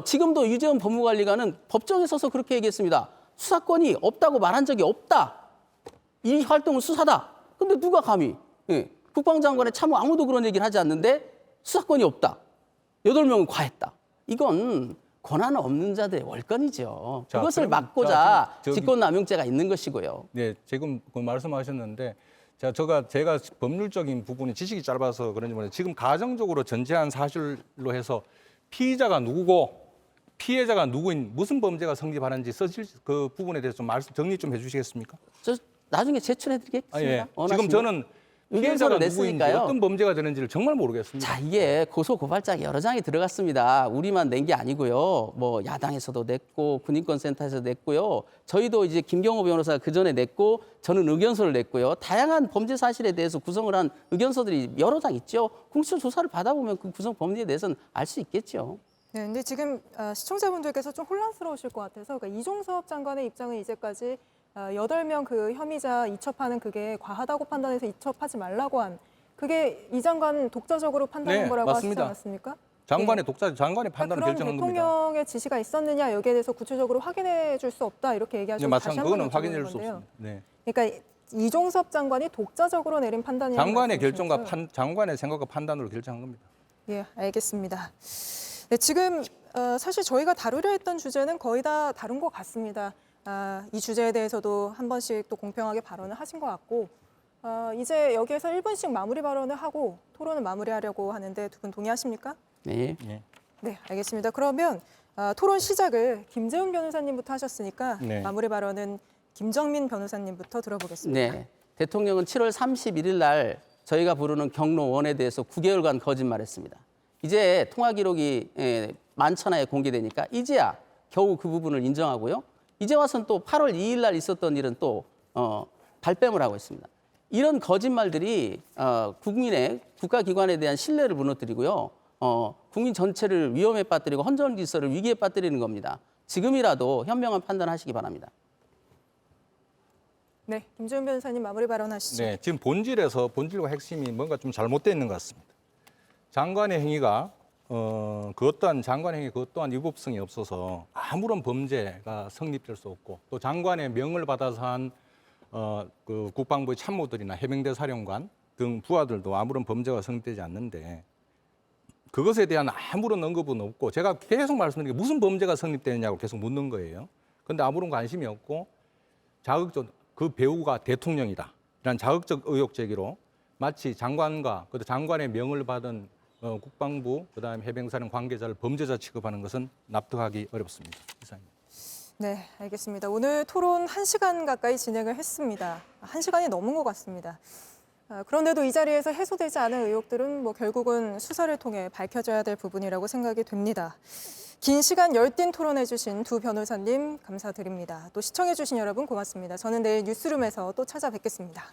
S2: 지금도 유재원 법무관리관은 법정에 서서 그렇게 얘기했습니다. 수사권이 없다고 말한 적이 없다. 이 활동은 수사다. 근데 누가 감히 국방장관의 참모 아무도 그런 얘기를 하지 않는데 수사권이 없다. 8명은 과했다. 이건 권한 없는 자들의 월권이죠.
S3: 자,
S2: 그것을
S3: 그러면
S2: 막고자
S3: 저기-
S2: 직권남용죄가 있는 것이고요.
S3: 네, 지금 그 말씀하셨는데 제가 법률적인 부분이 지식이 짧아서 그런지 모르겠는데 지금 가정적으로 전제한 사실로 해서 피의자가 누구고 피해자가 누구인 무슨 범죄가 성립하는지 써질 그 부분에 대해서 좀 말씀 정리 좀 해주시겠습니까?
S2: 저 나중에 제출해드리겠습니다.
S3: 아, 예. 지금
S2: 원하시면.
S3: 저는 피해자가
S2: 의견서를
S3: 누구인지
S2: 냈으니까요.
S3: 어떤 범죄가 되는지를 정말 모르겠습니다.
S2: 자, 이게 고소 고발장이 여러 장이 들어갔습니다. 우리만 낸 게 아니고요. 뭐 야당에서도 냈고 군인권센터에서 냈고요. 저희도 이제 김경호 변호사가 그 전에 냈고 저는 의견서를 냈고요. 다양한 범죄 사실에 대해서 구성을 한 의견서들이 여러 장 있죠. 공수처 조사를 받아보면 그 구성 범죄에 대해서는 알 수 있겠죠.
S1: 네, 근데 지금 시청자분들께서 좀 혼란스러우실 것 같아서 그러니까 이종섭 장관의 입장은 이제까지 8명 그 혐의자 이첩하는 그게 과하다고 판단해서 이첩하지 말라고 한 그게 이 장관 독자적으로 판단한
S3: 네,
S1: 거라고
S3: 맞습니다.
S1: 하시지 않았습니까?
S3: 장관의
S1: 예.
S3: 장관의 판단으로
S1: 그런
S3: 결정한 겁니다.
S1: 대통령의 지시가 있었느냐 여기에 대해서 구체적으로 확인해 줄 수 없다 이렇게
S3: 네,
S1: 얘기하셔서 다시
S3: 마찬가지
S1: 한번
S3: 그거는 확인해 줄 수
S1: 건데요.
S3: 없습니다. 네.
S1: 그러니까 이종섭 장관이 독자적으로 내린 판단이라는
S3: 장관의
S1: 말씀이시죠?
S3: 결정과 장관의 생각과 판단으로 결정한 겁니다.
S1: 예, 알겠습니다. 네, 지금 사실 저희가 다루려 했던 주제는 거의 다 다룬 것 같습니다. 이 주제에 대해서도 한 번씩 또 공평하게 발언을 하신 것 같고 이제 여기에서 1분씩 마무리 발언을 하고 토론을 마무리하려고 하는데 두 분 동의하십니까?
S2: 네.
S3: 예.
S1: 네, 알겠습니다. 그러면 토론 시작을 김재훈 변호사님부터 하셨으니까
S3: 네.
S1: 마무리 발언은 김정민 변호사님부터 들어보겠습니다.
S2: 네. 대통령은 7월 31일 날 저희가 부르는 경로 1에 대해서 9개월간 거짓말했습니다. 이제 통화 기록이 만천하에 공개되니까 이제야 겨우 그 부분을 인정하고요. 이제 와서는 또 8월 2일 날 있었던 일은 또 발뺌을 하고 있습니다. 이런 거짓말들이 국민의 국가기관에 대한 신뢰를 무너뜨리고요. 국민 전체를 위험에 빠뜨리고 헌정 질서를 위기에 빠뜨리는 겁니다. 지금이라도 현명한 판단하시기 바랍니다.
S1: 네, 김재훈 변호사님 마무리 발언하시죠.
S3: 네, 지금 본질과 핵심이 뭔가 좀 잘못되어 있는 것 같습니다. 장관의 행위가 그 어떠한 장관의 행위 그것 또한 위법성이 없어서 아무런 범죄가 성립될 수 없고 또 장관의 명을 받아서 한 그 국방부의 참모들이나 해병대 사령관 등 부하들도 아무런 범죄가 성립되지 않는데 그것에 대한 아무런 언급은 없고 제가 계속 말씀드린 게 무슨 범죄가 성립되느냐고 계속 묻는 거예요. 그런데 아무런 관심이 없고 자극적 그 배우가 대통령이다 이런 자극적 의혹 제기로 마치 장관과 그 장관의 명을 받은 국방부 그다음에 해병사령 관계자를 범죄자 취급하는 것은 납득하기 어렵습니다. 이상입니다.
S1: 네, 알겠습니다. 오늘 토론 1시간 가까이 진행을 했습니다. 1시간이 넘은 것 같습니다. 그런데도 이 자리에서 해소되지 않은 의혹들은 뭐 결국은 수사를 통해 밝혀져야 될 부분이라고 생각이 됩니다. 긴 시간 열띤 토론해주신 두 변호사님 감사드립니다. 또 시청해주신 여러분 고맙습니다. 저는 내일 뉴스룸에서 또 찾아뵙겠습니다.